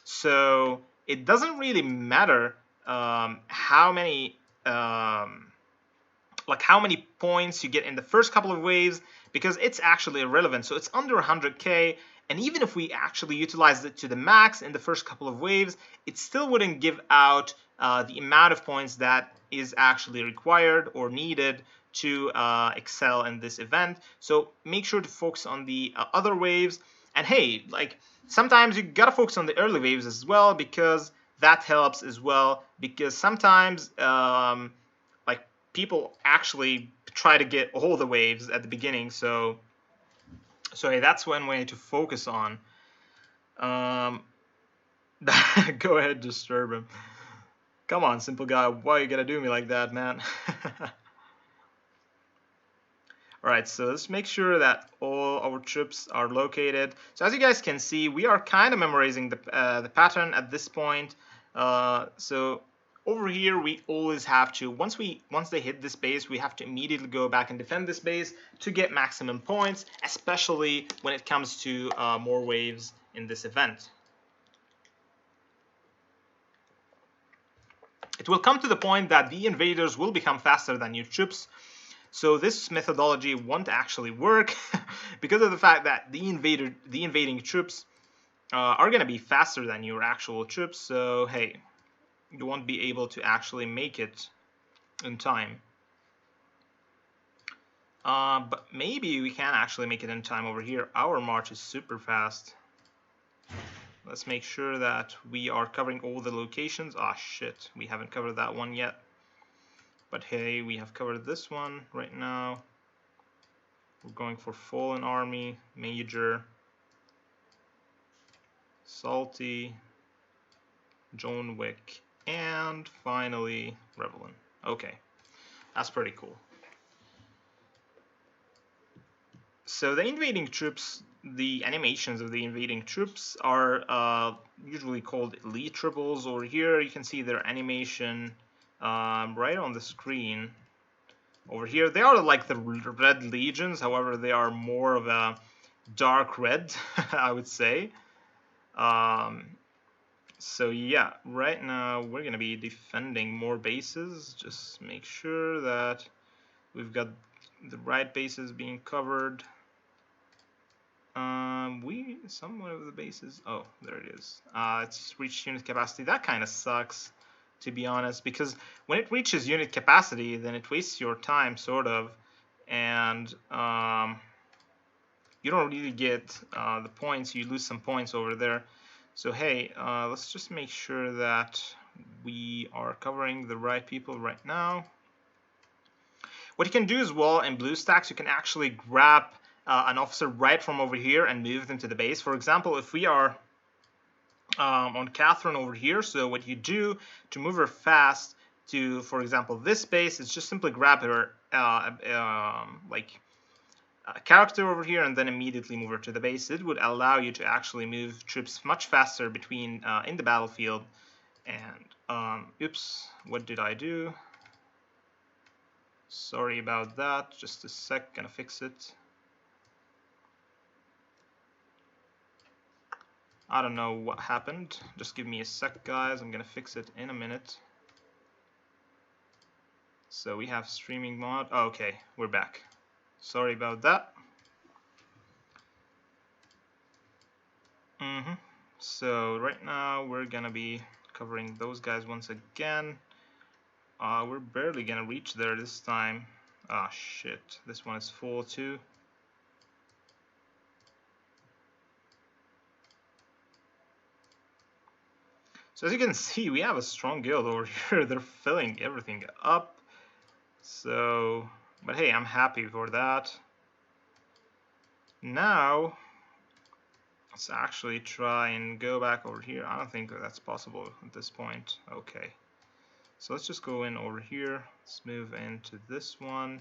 So it doesn't really matter how many like how many points you get in the first couple of waves, because it's actually irrelevant. So it's under 100k, and even if we actually utilize it to the max in the first couple of waves, it still wouldn't give out the amount of points that is actually required or needed to excel in this event. So make sure to focus on the other waves. And hey, like sometimes you gotta focus on the early waves as well, because that helps as well, because sometimes like people actually try to get all the waves at the beginning. So hey, that's one way to focus on. Go ahead, disturb him. Come on, simple guy, why you gotta do me like that, man? Alright, so let's make sure that all our troops are located. So as you guys can see, we are kind of memorizing the pattern at this point. So over here, we always have to, once they hit this base, we have to immediately go back and defend this base to get maximum points, especially when it comes to more waves in this event. It will come to the point that the invaders will become faster than your troops. So this methodology won't actually work because of the fact that the invading troops are going to be faster than your actual troops. So hey, you won't be able to actually make it in time. But maybe we can actually make it in time over here. Our march is super fast. Let's make sure that we are covering all the locations. Ah, shit, we haven't covered that one yet. But hey, we have covered this one right now. We're going for Fallen Army, Major, Salty, John Wick, and finally Revelin. Okay, that's pretty cool. So the invading troops, the animations of the invading troops are usually called elite triples. Over here you can see their animation right on the screen. Over here they are like the red legions, however they are more of a dark red, I would say. So yeah, right now we're gonna be defending more bases. Just make sure that we've got the right bases being covered. Some of the bases. Oh, there it is. It's reached unit capacity. That kind of sucks, to be honest, because when it reaches unit capacity, then it wastes your time, sort of, and you don't really get the points. You lose some points over there. So hey, let's just make sure that we are covering the right people right now. What you can do as well in BlueStacks, you can actually grab an officer right from over here and move them to the base. For example, if we are on Catherine over here, so what you do to move her fast to, for example, this base, is just simply grab her like a character over here and then immediately move her to the base. It would allow you to actually move troops much faster between in the battlefield. And oops, what did I do? Sorry about that. Just a sec, gonna fix it. I don't know what happened. Just give me a sec, guys. I'm gonna fix it in a minute. So we have streaming mod. Oh, okay, we're back. Sorry about that. So right now we're gonna be covering those guys once again. We're barely gonna reach there this time. Ah, shit. This one is full too. So as you can see, we have a strong guild over here. They're filling everything up. So, but hey, I'm happy for that. Now, let's actually try and go back over here. I don't think that's possible at this point. Okay. So let's just go in over here. Let's move into this one.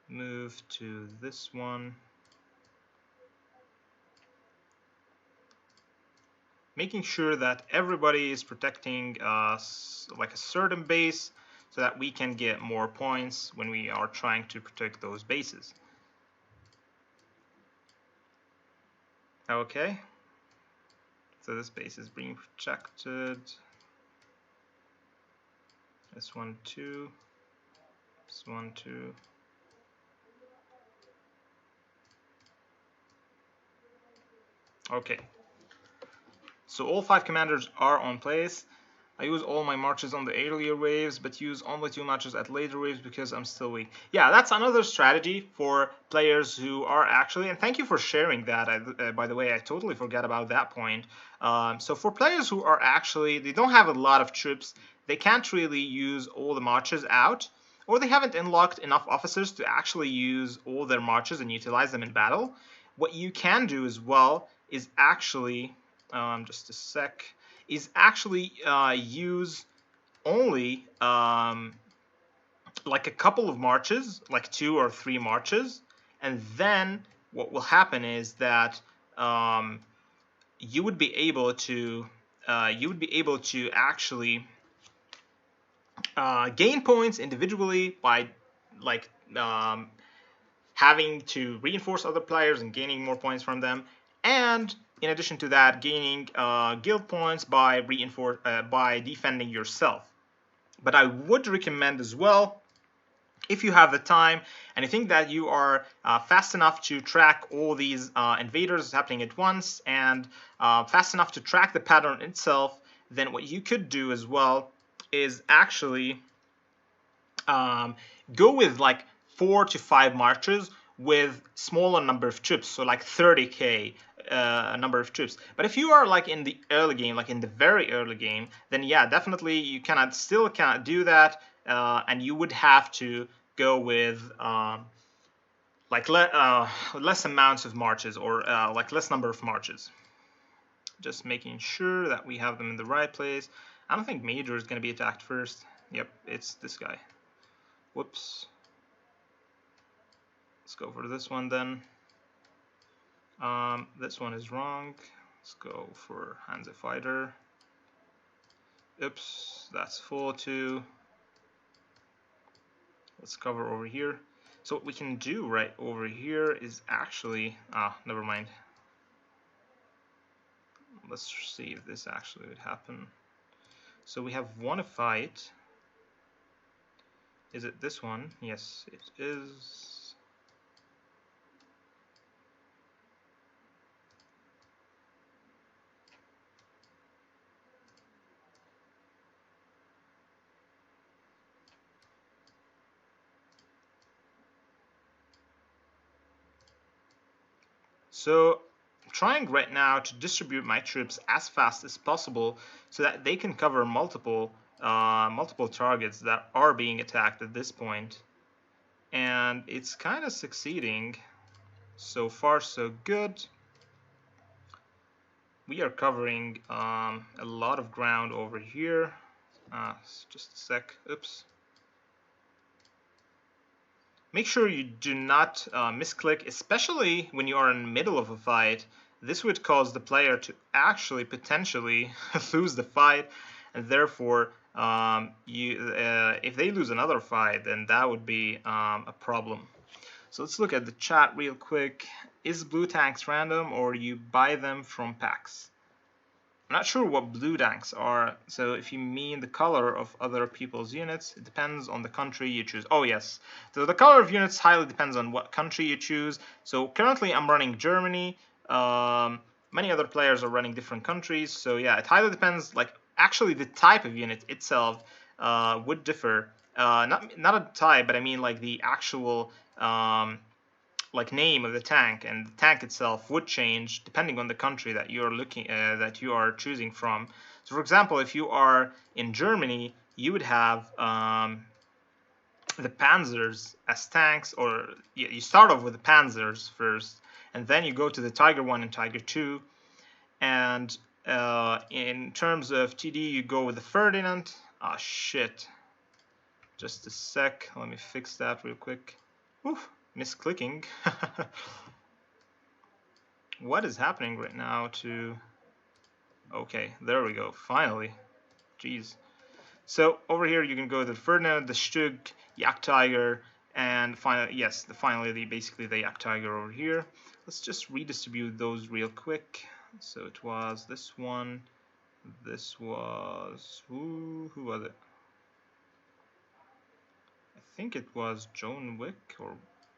Move to this one. Making sure that everybody is protecting like a certain base so that we can get more points when we are trying to protect those bases. Okay, so this base is being protected. This one too. This one too. Okay, so all 5 commanders are on place. I use all my marches on the earlier waves, but use only 2 marches at later waves because I'm still weak. Yeah, that's another strategy for players who are actually, and thank you for sharing that, by the way, I totally forgot about that point. So for players who are actually, they don't have a lot of troops, they can't really use all the marches out, or they haven't unlocked enough officers to actually use all their marches and utilize them in battle. What you can do as well is actually, just a sec, is actually use only like a couple of marches, like 2 or 3 marches, and then what will happen is that you would be able to actually gain points individually by like having to reinforce other players and gaining more points from them, and in addition to that, gaining guild points by by defending yourself. But I would recommend as well, if you have the time and you think that you are fast enough to track all these invaders happening at once and fast enough to track the pattern itself, then what you could do as well is actually go with like 4 to 5 marches with smaller number of troops, so like 30k number of troops. But if you are like in the early game, like in the very early game, then yeah, definitely you still cannot do that, and you would have to go with like less amounts of marches, or like less number of marches. Just making sure that we have them in the right place. I don't think Major is going to be attacked first. Yep, it's this guy. Whoops. Let's go for this one then. This one is wrong. Let's go for Hansa Fighter. Oops, that's full too. Let's cover over here. So what we can do right over here is actually, never mind. Let's see if this actually would happen. So we have won a fight. Is it this one? Yes, it is. So I'm trying right now to distribute my troops as fast as possible so that they can cover multiple targets that are being attacked at this point. And it's kind of succeeding. So far so good. We are covering a lot of ground over here. Just a sec. Oops. Make sure you do not misclick, especially when you are in the middle of a fight. This would cause the player to actually potentially lose the fight, and therefore if they lose another fight, then that would be a problem. So let's look at the chat real quick. Is blue tanks random, or you buy them from packs? I'm not sure what blue tanks are, so if you mean the color of other people's units, it depends on the country you choose. Oh yes, so the color of units highly depends on what country you choose. So currently I'm running Germany. Many other players are running different countries, so yeah, it highly depends. Like actually the type of unit itself would differ. Not a type, but I mean like the actual like name of the tank, and the tank itself would change depending on the country that you are that you are choosing from. So for example, if you are in Germany, you would have the Panzers as tanks, or you start off with the Panzers first, and then you go to the Tiger 1 and Tiger 2, and in terms of TD, you go with the Ferdinand. Ah, shit. Just a sec, let me fix that real quick. Oof, misclicking. What is happening right now to... Okay, there we go, finally. Jeez. So over here you can go to the Ferdinand, the Stug, Jagdtiger, and finally, yes, basically the Jagdtiger over here. Let's just redistribute those real quick. So it was this one, this was... who was it? I think it was John Wick, or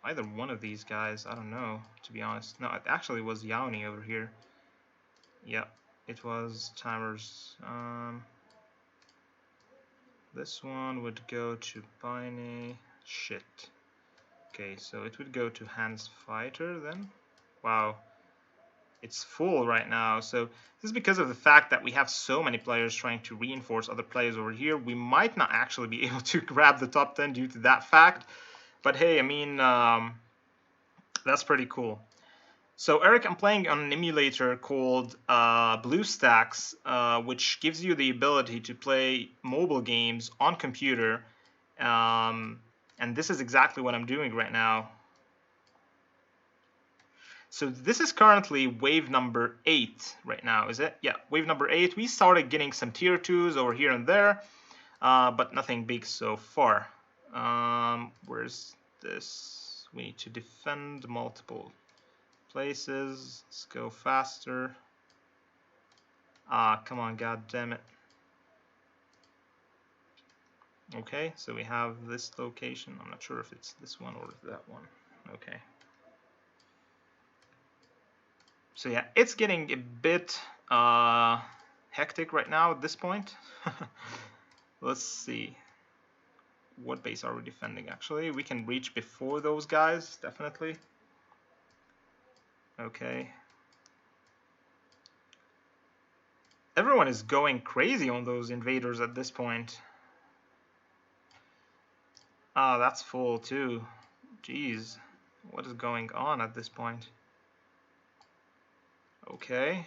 either one of these guys, I don't know, to be honest. No, it actually was Yauni over here. Yeah, it was Timers. This one would go to Bine. Shit. Okay, so it would go to Hans Fighter then. Wow. It's full right now. So this is because of the fact that we have so many players trying to reinforce other players over here. We might not actually be able to grab the top 10 due to that fact. But hey, I mean, that's pretty cool. So Eric, I'm playing on an emulator called BlueStacks, which gives you the ability to play mobile games on computer, and this is exactly what I'm doing right now. So this is currently wave number 8 right now, is it? Yeah, wave number 8. We started getting some tier 2s over here and there, but nothing big so far. Where's this? We need to defend multiple places. Let's go faster. Ah, come on, god damn it. Okay, so we have this location. I'm not sure if it's this one or that one. Okay. So yeah, it's getting a bit hectic right now at this point. Let's see. What base are we defending actually? We can reach before those guys, definitely. Okay. Everyone is going crazy on those invaders at this point. Ah, that's full too. Jeez, what is going on at this point? Okay.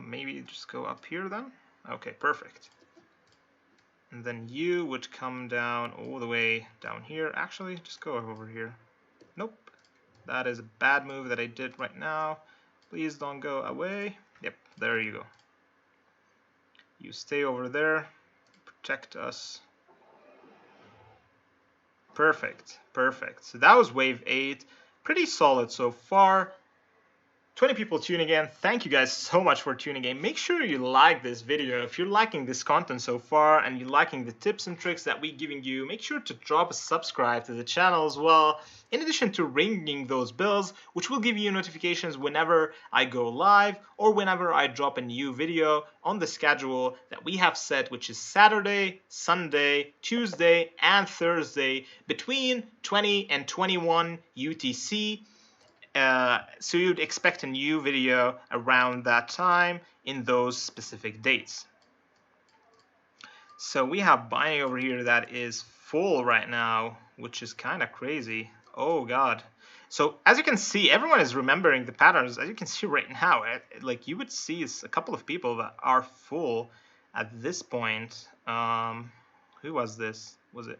Maybe just go up here then. Okay, perfect. And then you would come down all the way down here. Actually, just go over here. Nope. That is a bad move that I did right now. Please don't go away. Yep, there you go. You stay over there. Protect us. Perfect, perfect. So that was wave 8. Pretty solid so far. 20 people tuning in. Thank you guys so much for tuning in. Make sure you like this video. If you're liking this content so far and you're liking the tips and tricks that we're giving you, make sure to drop a subscribe to the channel as well. In addition to ringing those bells, which will give you notifications whenever I go live or whenever I drop a new video on the schedule that we have set, which is Saturday, Sunday, Tuesday, and Thursday between 20 and 21 UTC. So you'd expect a new video around that time in those specific dates. So we have Buying over here that is full right now, which is kind of crazy. Oh god. So as you can see, everyone is remembering the patterns. As you can see right now, like you would see a couple of people that are full at this point. Who was this? Was it?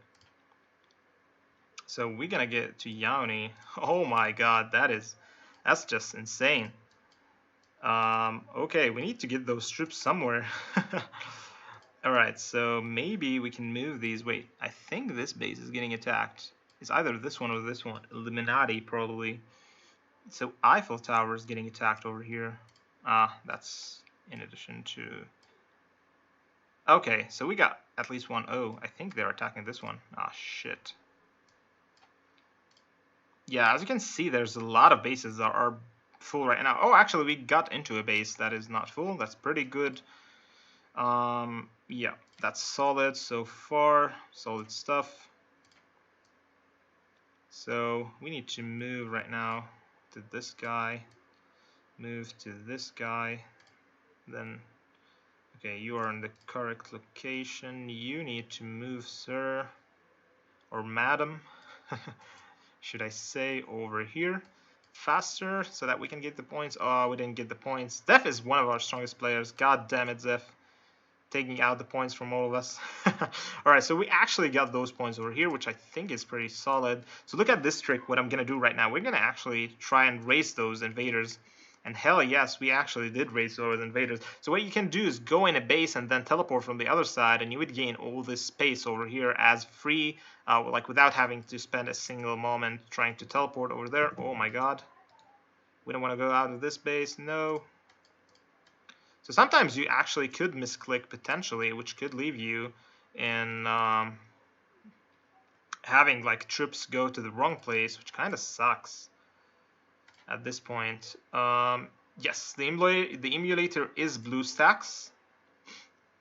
So we're gonna get to Yauni. Oh my god, that's just insane. Okay, we need to get those troops somewhere. Alright, so maybe we can move these. Wait, I think this base is getting attacked. It's either this one or this one. Illuminati, probably. So Eiffel Tower is getting attacked over here. That's in addition to... Okay, so we got at least one. Oh, I think they're attacking this one. Ah, shit. Yeah, as you can see, there's a lot of bases that are full right now. Oh, actually, we got into a base that is not full. That's pretty good. Yeah, that's solid so far. Solid stuff. So we need to move right now to this guy. Move to this guy. Then, okay, you are in the correct location. You need to move, sir. Or madam. Should I say over here? Faster so that we can get the points. Oh, we didn't get the points. Zeph is one of our strongest players. God damn it, Zeph. Taking out the points from all of us. Alright, so we actually got those points over here, which I think is pretty solid. So look at this trick, what I'm going to do right now. We're going to actually try and race those invaders. And hell yes, we actually did race those invaders. So what you can do is go in a base and then teleport from the other side, and you would gain all this space over here as free, like without having to spend a single moment trying to teleport over there. Oh my god. We don't want to go out of this base. No. So sometimes you actually could misclick potentially, which could leave you in having like troops go to the wrong place, which kind of sucks at this point. Yes, the emulator is BlueStacks.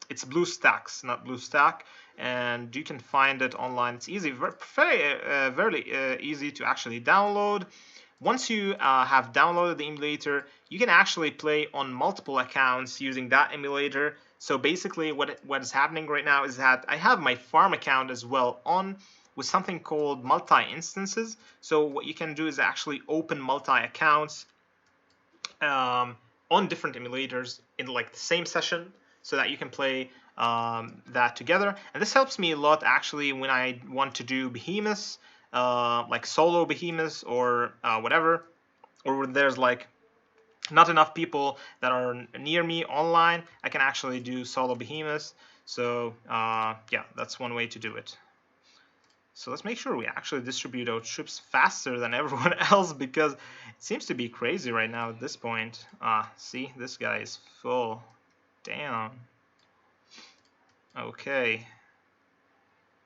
It's BlueStacks, not BlueStack, and you can find it online. It's easy, very easy to actually download. Once you have downloaded the emulator, you can actually play on multiple accounts using that emulator. So basically what is happening right now is that I have my farm account as well on with something called multi-instances. So what you can do is actually open multi-accounts on different emulators in like the same session so that you can play that together. And this helps me a lot actually when I want to do behemoths, like solo behemoths or whatever, or when there's like not enough people that are near me online, I can actually do solo behemoths. So yeah, that's one way to do it. So let's make sure we actually distribute our troops faster than everyone else, because it seems to be crazy right now at this point. See, this guy is full. Damn. Okay.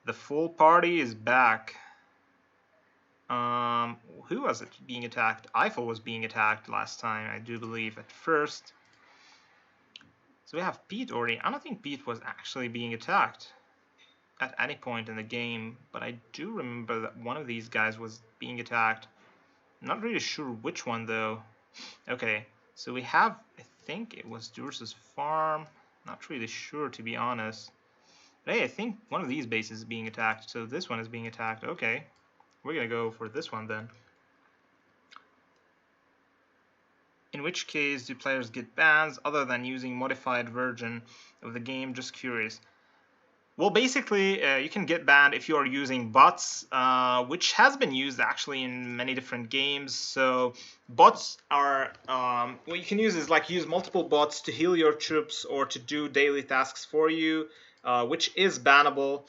The full party is back. Who was it being attacked? Eiffel was being attacked last time, I do believe, at first. So we have Pete already. I don't think Pete was actually being attacked at any point in the game, but I do remember that one of these guys was being attacked. I'm not really sure which one though. Okay, so we have, I think it was Dursa's farm. Not really sure, to be honest. But hey, I think one of these bases is being attacked, so this one is being attacked. Okay, we're gonna go for this one then. In which case do players get bans other than using modified version of the game? Just curious. Well, basically, you can get banned if you are using bots, which has been used actually in many different games. So bots are, what you can use is like use multiple bots to heal your troops or to do daily tasks for you, which is bannable.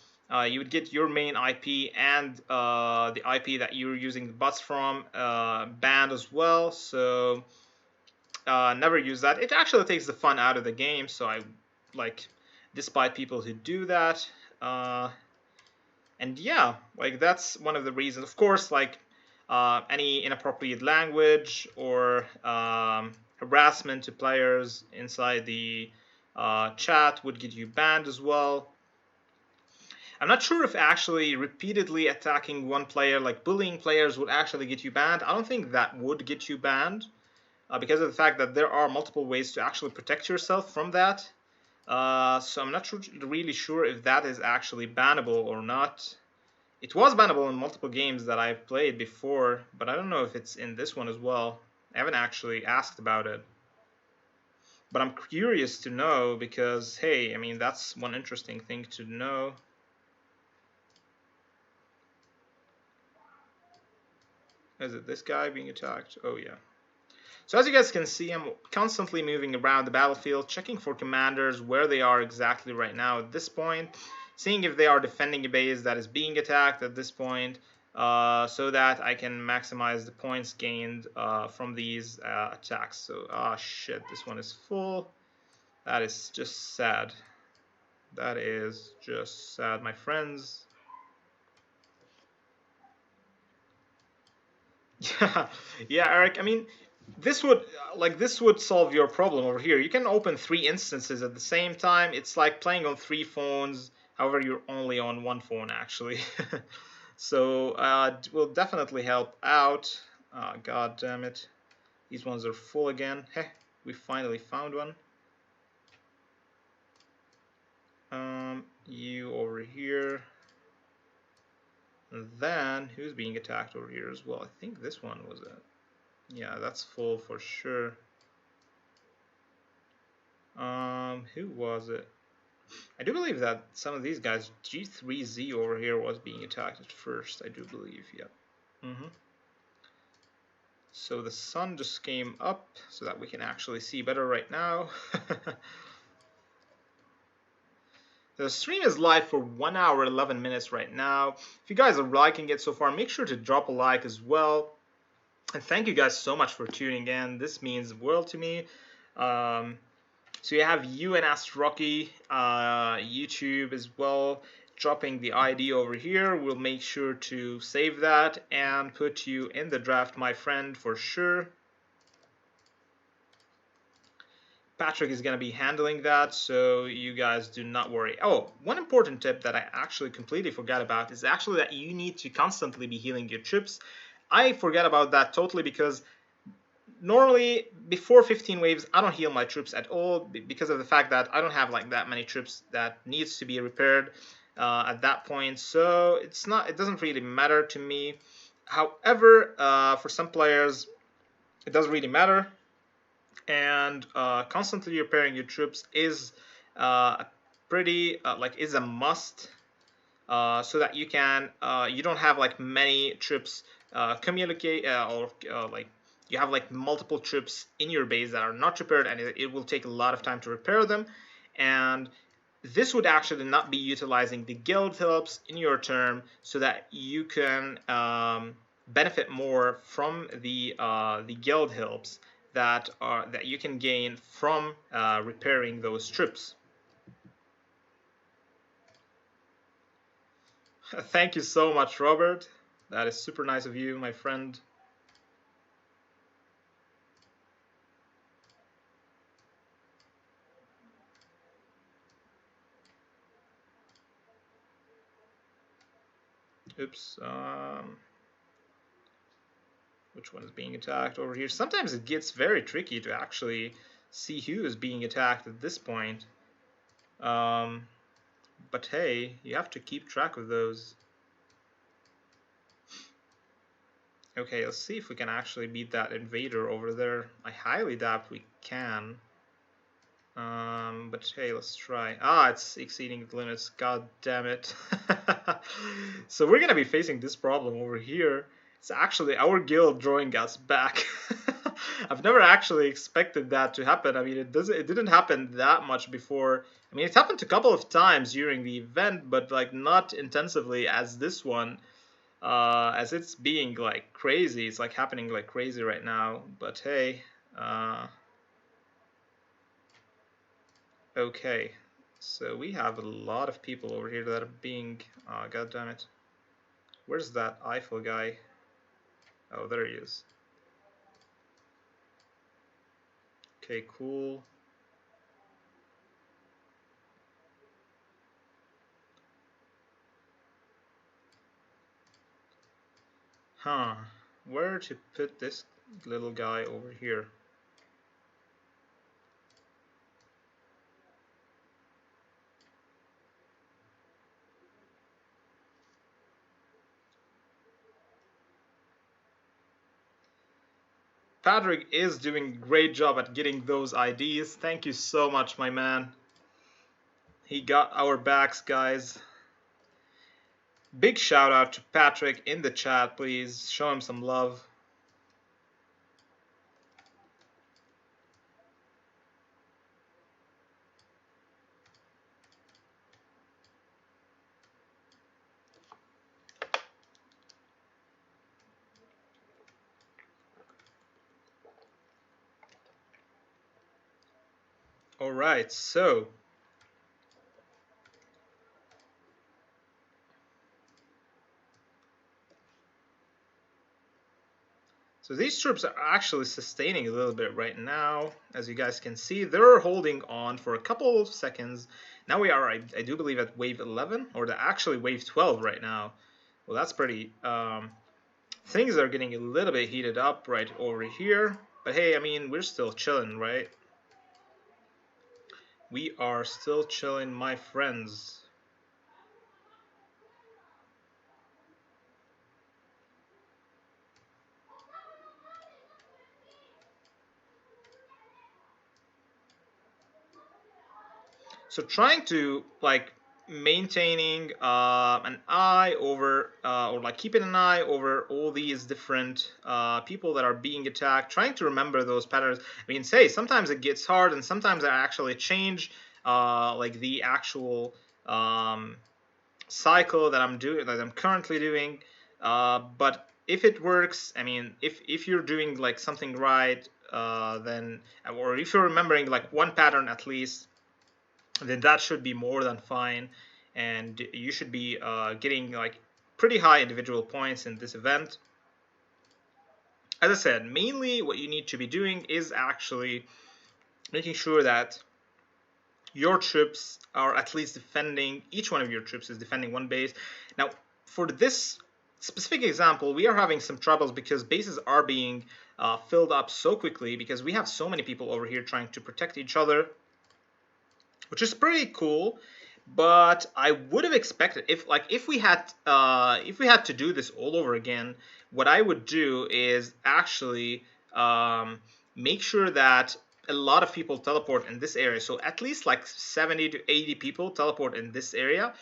You would get your main IP and the IP that you're using the bots from banned as well. So never use that. It actually takes the fun out of the game. So I like... despite people who do that, and yeah, like that's one of the reasons. Of course, like any inappropriate language or harassment to players inside the chat would get you banned as well. I'm not sure if actually repeatedly attacking one player, like bullying players, would actually get you banned. I don't think that would get you banned because of the fact that there are multiple ways to actually protect yourself from that. So I'm not really sure if that is actually bannable or not. It was bannable in multiple games that I've played before, but I don't know if it's in this one as well. I haven't actually asked about it. But I'm curious to know because, hey, I mean, that's one interesting thing to know. Is it this guy being attacked? Oh, yeah. So as you guys can see, I'm constantly moving around the battlefield, checking for commanders where they are exactly right now at this point, seeing if they are defending a base that is being attacked at this point. so that I can maximize the points gained from these attacks. So, shit, this one is full. That is just sad. That is just sad, my friends. Yeah, yeah, Eric. I mean, this would solve your problem over here. You can open 3 instances at the same time. It's like playing on 3 phones. However, you're only on 1 phone actually. So it will definitely help out. God damn it, these ones are full again. Heh, we finally found one. You over here. And then who's being attacked over here as well? I think this one was it. Yeah, that's full for sure. Who was it? I do believe that some of these guys, G3Z over here was being attacked at first. I do believe, yeah. So the sun just came up so that we can actually see better right now. The stream is live for 1 hour 11 minutes right now. If you guys are liking it so far, make sure to drop a like as well. And thank you guys so much for tuning in. This means the world to me. So you have you and Ask Rocky, YouTube as well, dropping the ID over here. We'll make sure to save that and put you in the draft, my friend, for sure. Patrick is going to be handling that, so you guys do not worry. Oh, one important tip that I actually completely forgot about is actually that you need to constantly be healing your troops. I forget about that totally because normally before 15 waves I don't heal my troops at all because of the fact that I don't have like that many troops that needs to be repaired at that point, so it doesn't really matter to me. However, for some players it does really matter, and constantly repairing your troops is pretty is a must, so that you don't have like many troops communicate or like you have like multiple troops in your base that are not repaired, and it will take a lot of time to repair them. And this would actually not be utilizing the guild helps in your turn, so that you can benefit more from the guild helps that you can gain from repairing those troops. Thank you so much, Robert. That is super nice of you, my friend. Oops. Which one is being attacked over here? Sometimes it gets very tricky to actually see who is being attacked at this point. But hey, you have to keep track of those. Okay, let's see if we can actually beat that invader over there. I highly doubt we can. But hey, let's try. It's exceeding the limits. God damn it. So we're gonna be facing this problem over here. It's actually our guild drawing us back. I've never actually expected that to happen. I mean, it didn't happen that much before. I mean, it happened a couple of times during the event, but like not intensively as this one. As it's being like crazy. It's like happening like crazy right now. But hey, okay. So we have a lot of people over here that are being, god damn it. Where's that Eiffel guy? Oh, there he is. Okay, cool. Huh. Where to put this little guy over here? Patrick is doing a great job at getting those IDs. Thank you so much, my man. He got our backs, guys. Big shout out to Patrick in the chat, please. Show him some love. All right, so these troops are actually sustaining a little bit right now. As you guys can see, they're holding on for a couple of seconds. Now we are, I do believe, at wave 11, or actually wave 12 right now. Well, that's pretty... things are getting a little bit heated up right over here. But hey, I mean, we're still chilling, right? We are still chilling, my friends. So trying to like maintaining an eye over or like keeping an eye over all these different people that are being attacked, trying to remember those patterns. I mean, say sometimes it gets hard and sometimes I actually change like the actual cycle that I'm currently doing. But if it works, I mean, if you're doing like something right, then, or if you're remembering like one pattern at least, then that should be more than fine, and you should be getting like pretty high individual points in this event. As I said, mainly what you need to be doing is actually making sure that your troops are at least defending, each one of your troops is defending one base. Now, for this specific example, we are having some troubles because bases are being filled up so quickly because we have so many people over here trying to protect each other, which is pretty cool. But I would have expected if we had to do this all over again, what I would do is actually make sure that a lot of people teleport in this area. So at least like 70 to 80 people teleport in this area.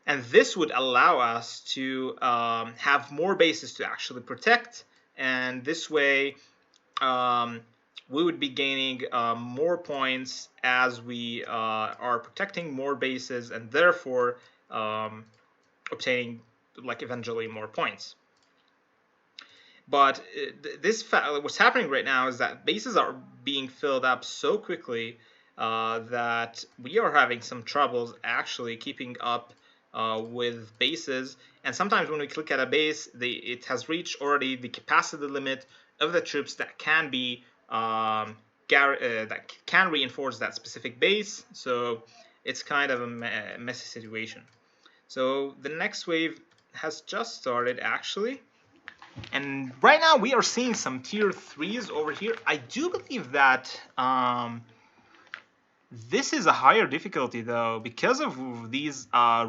And this would allow us to have more bases to actually protect. And this way, we would be gaining more points as we are protecting more bases and therefore obtaining like eventually more points. But what's happening right now is that bases are being filled up so quickly that we are having some troubles actually keeping up with bases. And sometimes when we click at a base, it has reached already the capacity limit of the troops that can be that can reinforce that specific base. So it's kind of a messy situation. So the next wave has just started actually. And right now we are seeing some tier 3s over here. I do believe that this is a higher difficulty though, because of these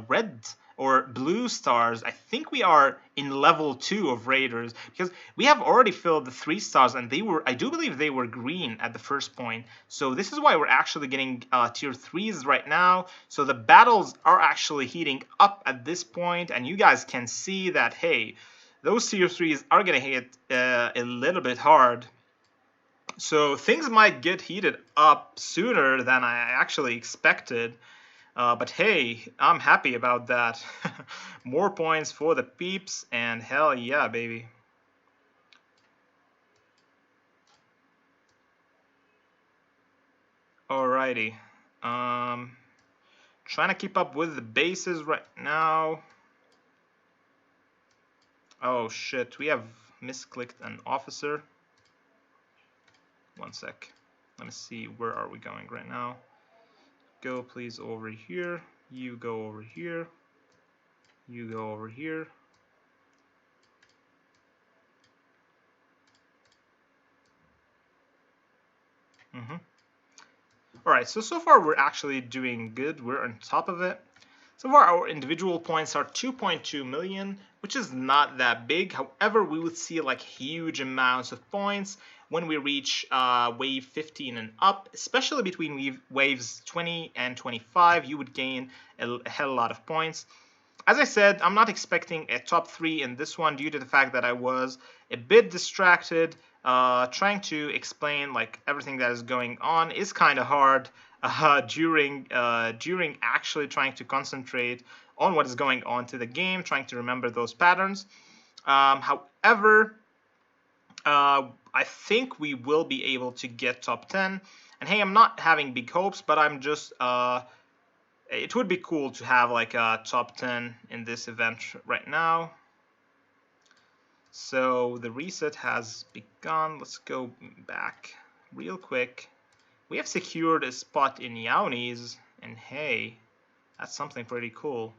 red or blue stars. I think we are in level 2 of raiders, because we have already filled the 3 stars and I do believe they were green at the first point. So this is why we're actually getting tier 3s right now. So the battles are actually heating up at this point, and you guys can see that, hey, those tier 3s are gonna hit a little bit hard. So things might get heated up sooner than I actually expected. But hey, I'm happy about that. More points for the peeps, and hell yeah, baby. Alrighty. Trying to keep up with the bases right now. Oh shit, we have misclicked an officer. One sec. Let me see, where are we going right now? Go please over here. You go over here. You go over here. Alright, so far we're actually doing good. We're on top of it. So far our individual points are 2.2 million, which is not that big. However, we would see like huge amounts of points when we reach wave 15 and up, especially between waves 20 and 25. You would gain a hell lot of points. As I said, I'm not expecting a top 3 in this one due to the fact that I was a bit distracted. Trying to explain like everything that is going on is kind of hard during actually trying to concentrate on what is going on to the game, trying to remember those patterns. However, I think we will be able to get top 10. And hey, I'm not having big hopes, but I'm just it would be cool to have like a top 10 in this event right now. So the reset has begun. Let's go back real quick. We have secured a spot in Yaonis, and hey, that's something pretty cool.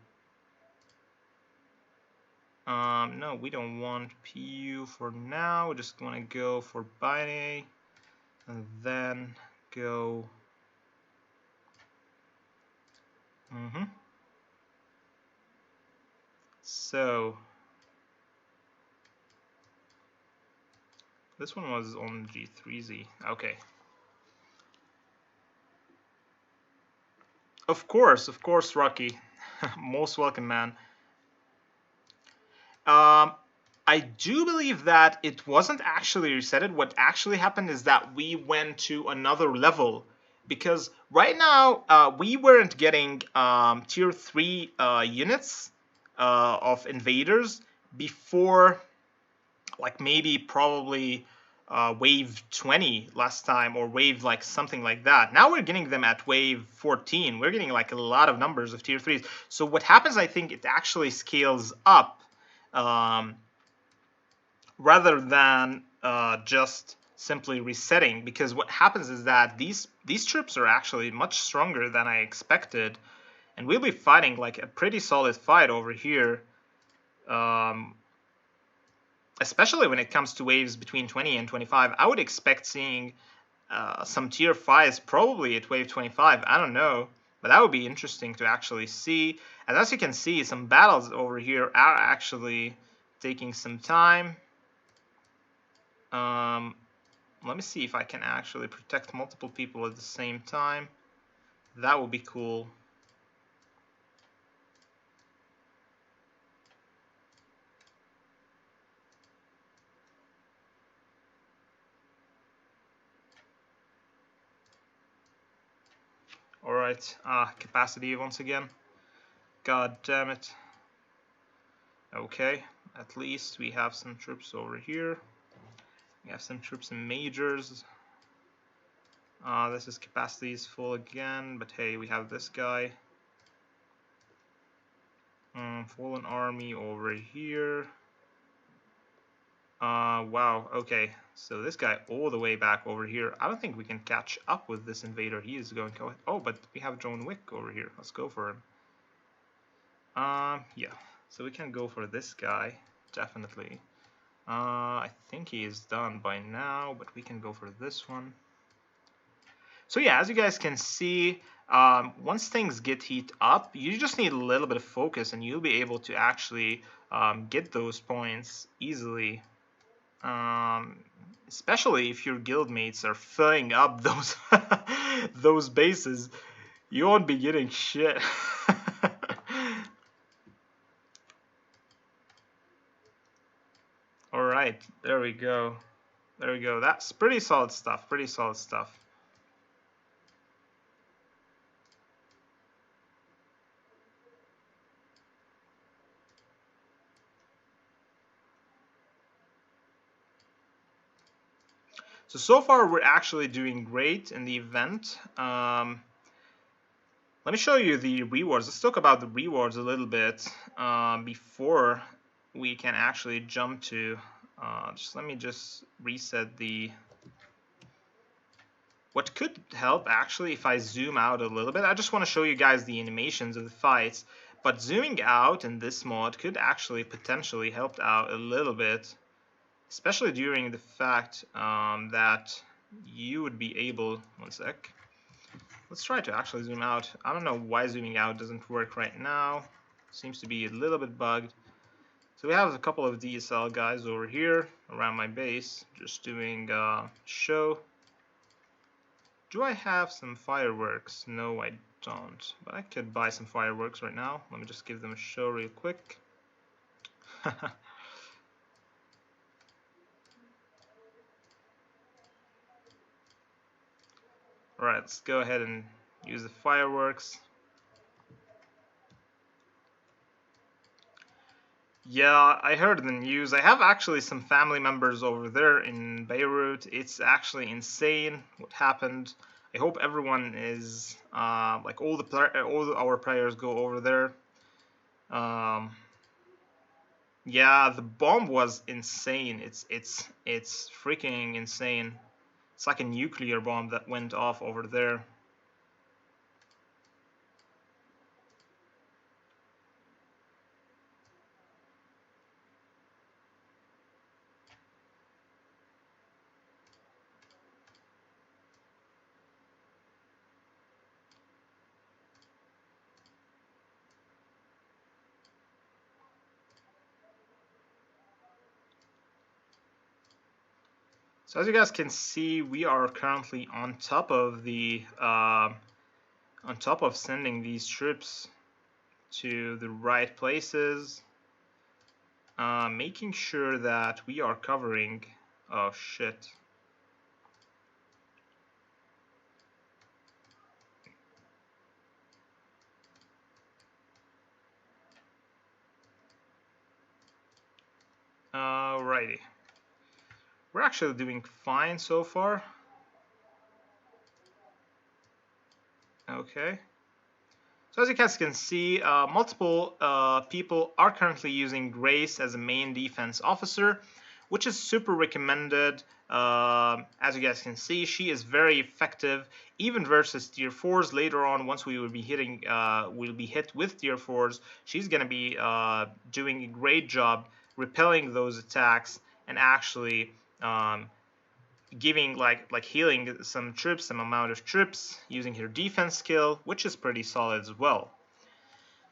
No, we don't want PU for now. We just want to go for Binary, and then go. So this one was on G3Z. Okay. Of course, Rocky. Most welcome, man. I do believe that it wasn't actually resetted. What actually happened is that we went to another level, because right now we weren't getting tier 3 units of invaders before, like maybe probably wave 20 last time, or wave like something like that. Now we're getting them at wave 14. We're getting like a lot of numbers of tier 3s. So what happens, I think it actually scales up rather than just simply resetting, because what happens is that these troops are actually much stronger than I expected, and we'll be fighting like a pretty solid fight over here, especially when it comes to waves between 20 and 25. I would expect seeing some tier 5s probably at wave 25. I don't know, but that would be interesting to actually see. And as you can see, some battles over here are actually taking some time. Let me see if I can actually protect multiple people at the same time. That would be cool. Alright, capacity once again. God damn it. Okay, at least we have some troops over here. We have some troops in majors. This is capacity is full again, but hey, we have this guy. Fallen army over here. Wow, okay. So this guy all the way back over here. I don't think we can catch up with this invader. He is going to... Oh, but we have John Wick over here. Let's go for him. Yeah. So we can go for this guy, definitely. I think he is done by now, but we can go for this one. So yeah, as you guys can see, once things get heat up, you just need a little bit of focus, and you'll be able to actually get those points easily. Especially if your guildmates are filling up those those bases, you won't be getting shit. All right, there we go. There we go. That's pretty solid stuff. Pretty solid stuff. So far we're actually doing great in the event. Let me show you the rewards. Let's talk about the rewards a little bit before we can actually jump to. Let me reset the. What could help actually if I zoom out a little bit. I just want to show you guys the animations of the fights, but zooming out in this mod could actually potentially help out a little bit, especially during the fact that you would be able. One sec. Let's try to actually zoom out. I don't know why zooming out doesn't work right now. Seems to be a little bit bugged. So we have a couple of DSL guys over here around my base, just doing show. Do I have some fireworks? No, I don't. But I could buy some fireworks right now. Let me just give them a show real quick. Alright, let's go ahead and use the fireworks. Yeah, I heard the news. I have actually some family members over there in Beirut. It's actually insane what happened. I hope everyone is like all our players go over there. Yeah, the bomb was insane. It's freaking insane. It's like a nuclear bomb that went off over there. So as you guys can see, we are currently on top of sending these troops to the right places, making sure that we are covering. Oh shit. Alrighty. We're actually doing fine so far. Okay. So as you guys can see, multiple people are currently using Grace as a main defense officer, which is super recommended. As you guys can see, she is very effective, even versus tier 4s. Later on, once we will be hitting, we'll be hit with tier 4s. She's gonna be doing a great job repelling those attacks and actually giving like healing some troops, some amount of troops using her defense skill, which is pretty solid as well.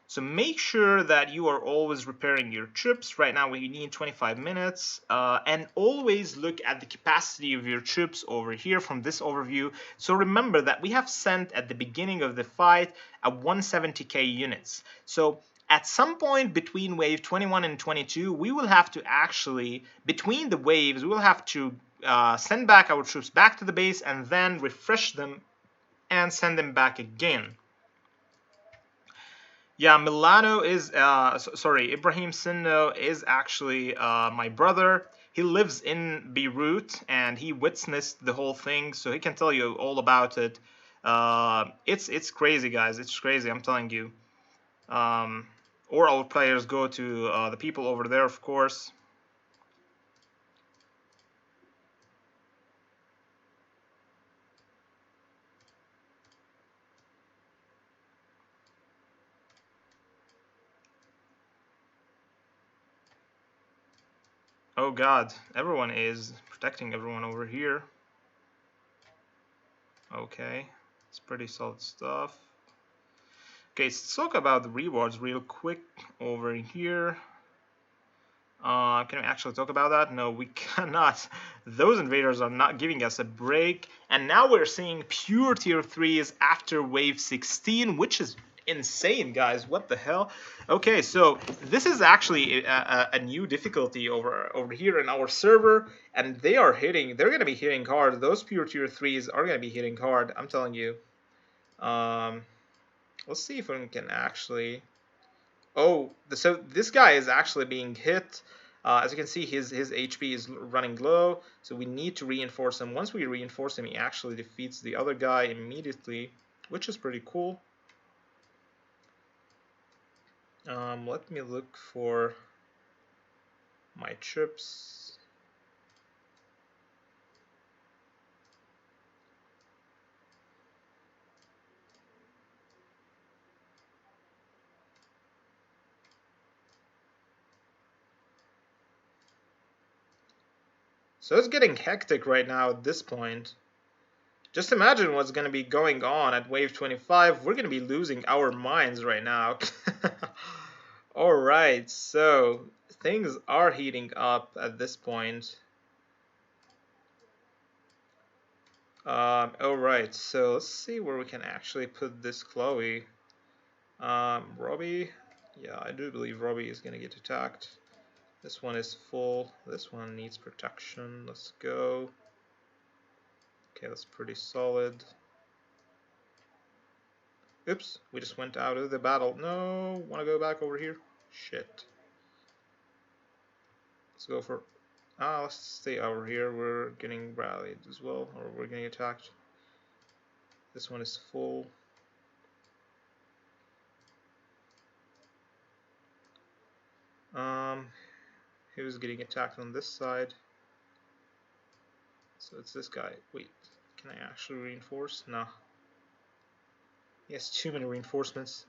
So make sure that you are always repairing your troops. Right now we need 25 minutes, and always look at the capacity of your troops over here from this overview. So remember that we have sent at the beginning of the fight a 170k units. So at some point between wave 21 and 22, we will have to actually, between the waves, we will have to send back our troops back to the base and then refresh them and send them back again. Yeah, Milano is, sorry, Ibrahim Sinno is actually my brother. He lives in Beirut and he witnessed the whole thing, so he can tell you all about it. It's crazy, guys. It's crazy, I'm telling you. Or our players go to the people over there, of course. Oh God, everyone is protecting everyone over here. Okay, it's pretty solid stuff. Okay, let's talk about the rewards real quick over here. Can we actually talk about that? No, we cannot. Those invaders are not giving us a break. And now we're seeing pure tier 3s after wave 16, which is insane, guys. What the hell? Okay, so this is actually a new difficulty over here in our server, and they're going to be hitting hard. Those pure tier 3s are going to be hitting hard, I'm telling you. Let's see if we can actually... Oh, so this guy is actually being hit. As you can see, his HP is running low, so we need to reinforce him. Once we reinforce him, he actually defeats the other guy immediately, which is pretty cool. Let me look for my troops. So it's getting hectic right now at this point. Just imagine what's going to be going on at wave 25. We're going to be losing our minds right now. Alright, so things are heating up at this point. Alright, so let's see where we can actually put this Chloe. Robbie. Yeah, I do believe Robbie is going to get attacked. This one is full. This one needs protection. Let's go. Okay, that's pretty solid. Oops, we just went out of the battle. No, want to go back over here? Shit. Let's go for... let's stay over here. We're getting rallied as well, or we're getting attacked. This one is full. He was getting attacked on this side. So it's this guy. Wait, can I actually reinforce? No. He has too many reinforcements.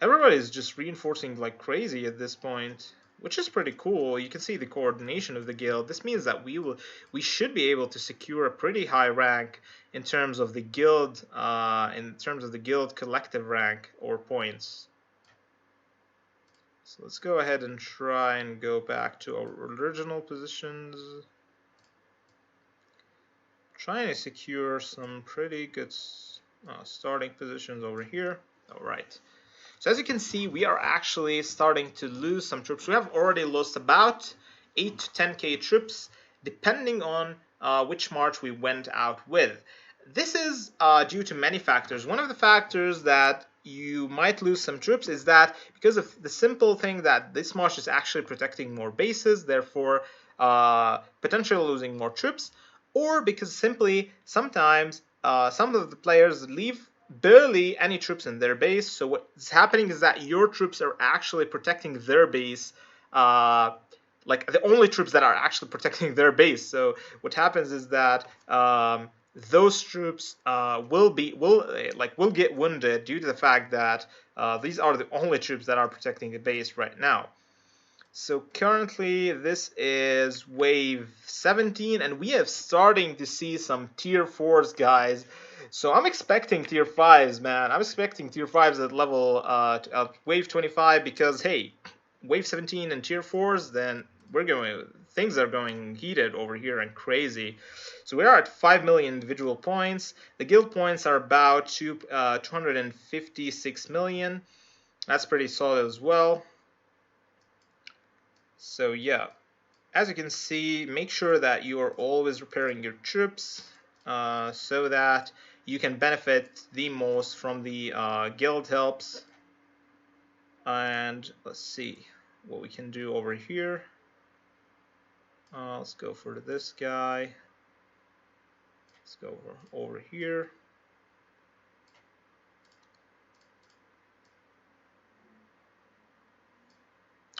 Everybody's just reinforcing like crazy at this point, which is pretty cool. You can see the coordination of the guild. This means that we should be able to secure a pretty high rank in terms of the guild collective rank or points. So let's go ahead and try and go back to our original positions. Trying to secure some pretty good starting positions over here. All right. So as you can see, we are actually starting to lose some troops. We have already lost about 8 to 10k troops, depending on which march we went out with. This is due to many factors. One of the factors that you might lose some troops is that because of the simple thing that this march is actually protecting more bases, therefore potentially losing more troops, or because simply sometimes some of the players leave barely any troops in their base. So what's happening is that your troops are actually protecting their base, like the only troops that are actually protecting their base. So what happens is that those troops will get wounded due to the fact that these are the only troops that are protecting the base right now. So currently this is wave 17 and we are starting to see some tier 4s, guys. So I'm expecting tier 5s, man. I'm expecting tier 5s at level at wave 25 because hey, wave 17 and tier 4s, then things are going heated over here and crazy. So we are at 5 million individual points. The guild points are about 256 million. That's pretty solid as well. So yeah, as you can see, make sure that you are always repairing your troops so that you can benefit the most from the guild helps. And let's see what we can do over here. Let's go for this guy. Let's go over here.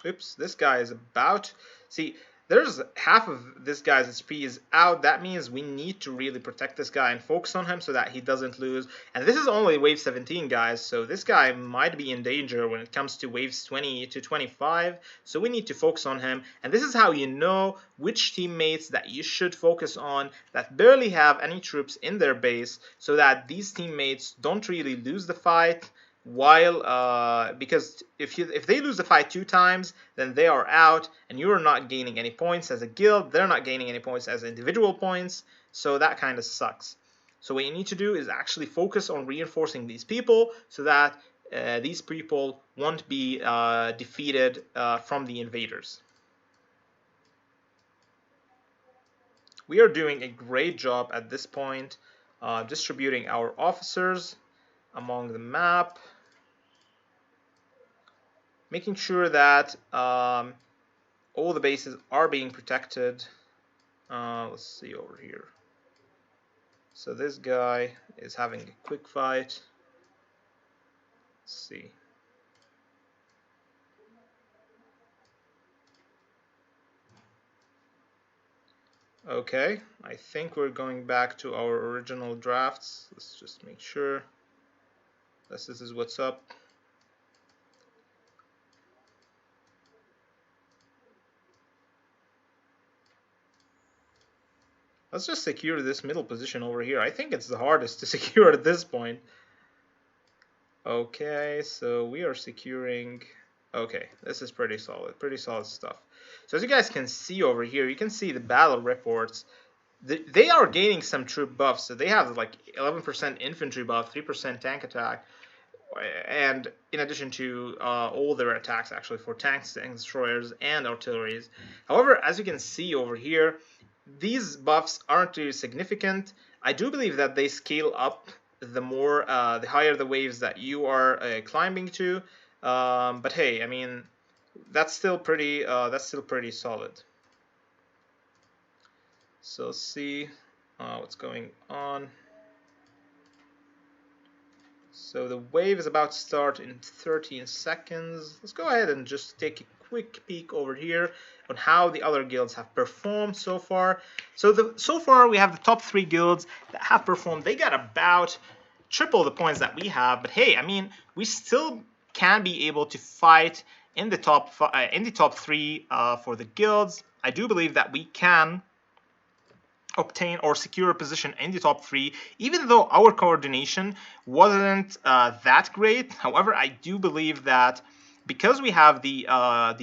Oops, this guy is about... See, there's half of this guy's HP is out. That means we need to really protect this guy and focus on him so that he doesn't lose. And this is only wave 17, guys, so this guy might be in danger when it comes to waves 20 to 25. So we need to focus on him. And this is how you know which teammates that you should focus on that barely have any troops in their base, so that these teammates don't really lose the fight. Because if they lose the fight 2 times, then they are out, and you are not gaining any points as a guild. They're not gaining any points as individual points, so that kind of sucks. So what you need to do is actually focus on reinforcing these people so that these people won't be defeated from the invaders. We are doing a great job at this point distributing our officers among the map, making sure that all the bases are being protected. Let's see over here. So this guy is having a quick fight. Let's see. Okay, I think we're going back to our original drafts. Let's just make sure. This is what's up. Let's just secure this middle position over here. I think it's the hardest to secure at this point. Okay, so we are securing... Okay, this is pretty solid stuff. So as you guys can see over here, you can see the battle reports. They are gaining some troop buffs. So they have like 11% infantry buff, 3% tank attack, and in addition to all their attacks actually for tanks and destroyers and artilleries. However, as you can see over here, these buffs aren't too significant. I do believe that they scale up the higher the waves that you are climbing to. But hey, I mean, that's still pretty solid. So let's see what's going on. So the wave is about to start in 13 seconds. Let's go ahead and just take a quick peek over here on how the other guilds have performed so far. So far we have the top 3 guilds that have performed. They got about triple the points that we have, but hey, I mean, we still can be able to fight in the top 3 for the guilds. I do believe that we can obtain or secure a position in the top 3, even though our coordination wasn't that great. However, I do believe that because we have the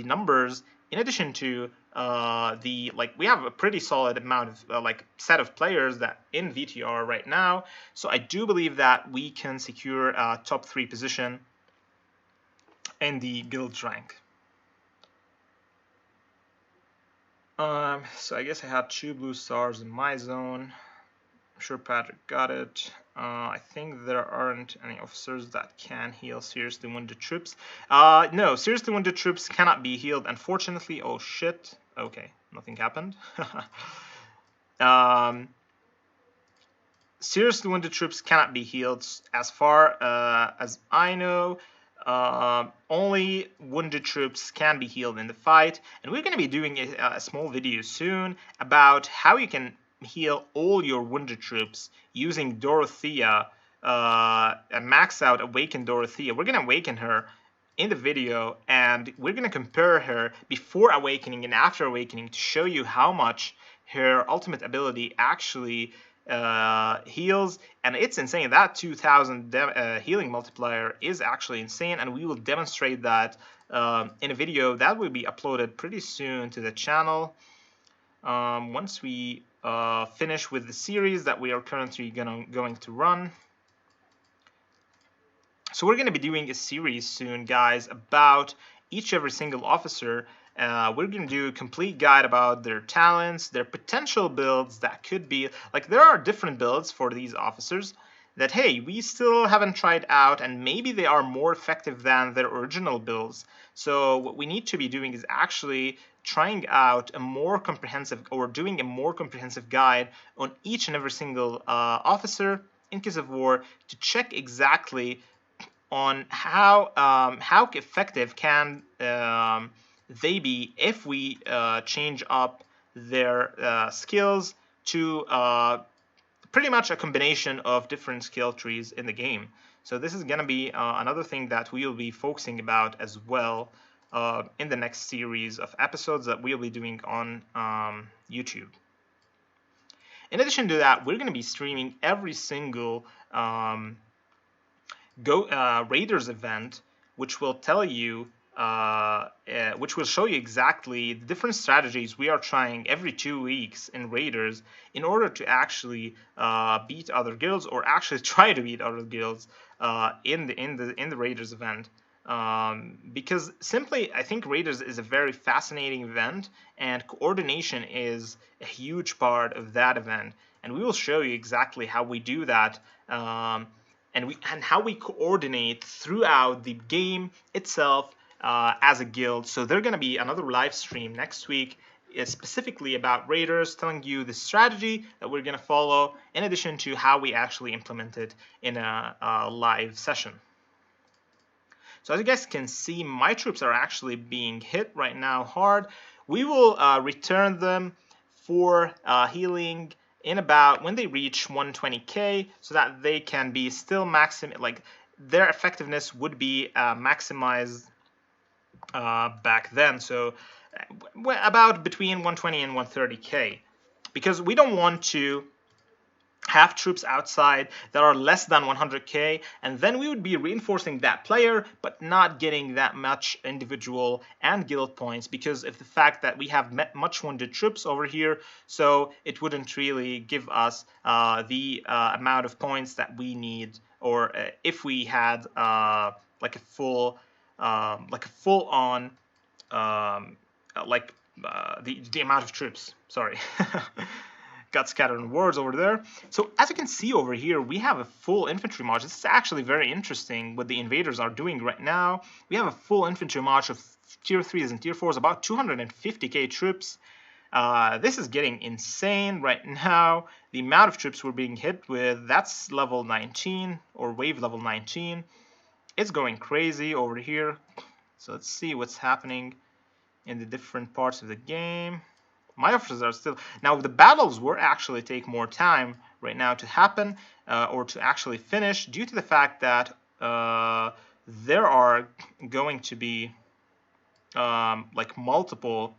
numbers, in addition to we have a pretty solid amount of set of players that in VTR right now. So I do believe that we can secure a top 3 position in the guild rank. So I guess I had 2 blue stars in my zone. I'm sure Patrick got it. I think there aren't any officers that can heal seriously wounded troops. No, seriously wounded troops cannot be healed, unfortunately. Oh shit. Okay, nothing happened. Seriously wounded troops cannot be healed as far as I know. Only wounded troops can be healed in the fight, and we're going to be doing a small video soon about how you can heal all your wounded troops using Dorothea, a max out awakened Dorothea. We're going to awaken her in the video, and we're going to compare her before awakening and after awakening to show you how much her ultimate ability actually heals, and it's insane. That 2000 healing multiplier is actually insane, and we will demonstrate that in a video that will be uploaded pretty soon to the channel once we finish with the series that we are currently going to run. So we're going to be doing a series soon, guys, about every single officer. We're going to do a complete guide about their talents, their potential builds that could be, like, there are different builds for these officers that, hey, we still haven't tried out, and maybe they are more effective than their original builds. So what we need to be doing is actually trying out a more comprehensive, or doing a more comprehensive guide on each and every single officer in case of war to check exactly on how effective can they be if we change up their skills to pretty much a combination of different skill trees in the game. So this is going to be another thing that we will be focusing about as well in the next series of episodes that we'll be doing on YouTube. In addition to that, we're going to be streaming every single Raiders event, which will tell you which will show you exactly the different strategies we are trying every 2 weeks in Raiders in order to actually beat other guilds, or actually try to beat other guilds in the Raiders event. Because simply, I think Raiders is a very fascinating event, and coordination is a huge part of that event, and we will show you exactly how we do that. And how we coordinate throughout the game itself as a guild. So there's going to be another live stream next week specifically about Raiders, telling you the strategy that we're going to follow, in addition to how we actually implement it in a live session. So as you guys can see, my troops are actually being hit right now hard. We will return them for healing in about when they reach 120k, so that they can be still like their effectiveness would be maximized back then. So about between 120 and 130k, because we don't want to have troops outside that are less than 100k, and then we would be reinforcing that player but not getting that much individual and guild points because of the fact that we have much wounded troops over here, so it wouldn't really give us the amount of points that we need, or if we had like a full on the amount of troops, sorry. Got scattered in words over there. So as you can see over here, we have a full infantry march. This is actually very interesting what the invaders are doing right now. We have a full infantry march of tier 3s and tier 4s, about 250k troops. This is getting insane right now. The amount of troops we're being hit with, that's level 19 or wave level 19. It's going crazy over here. So let's see what's happening in the different parts of the game. My officers are still... Now, the battles will actually take more time right now to happen or to actually finish due to the fact that there are going to be like multiple...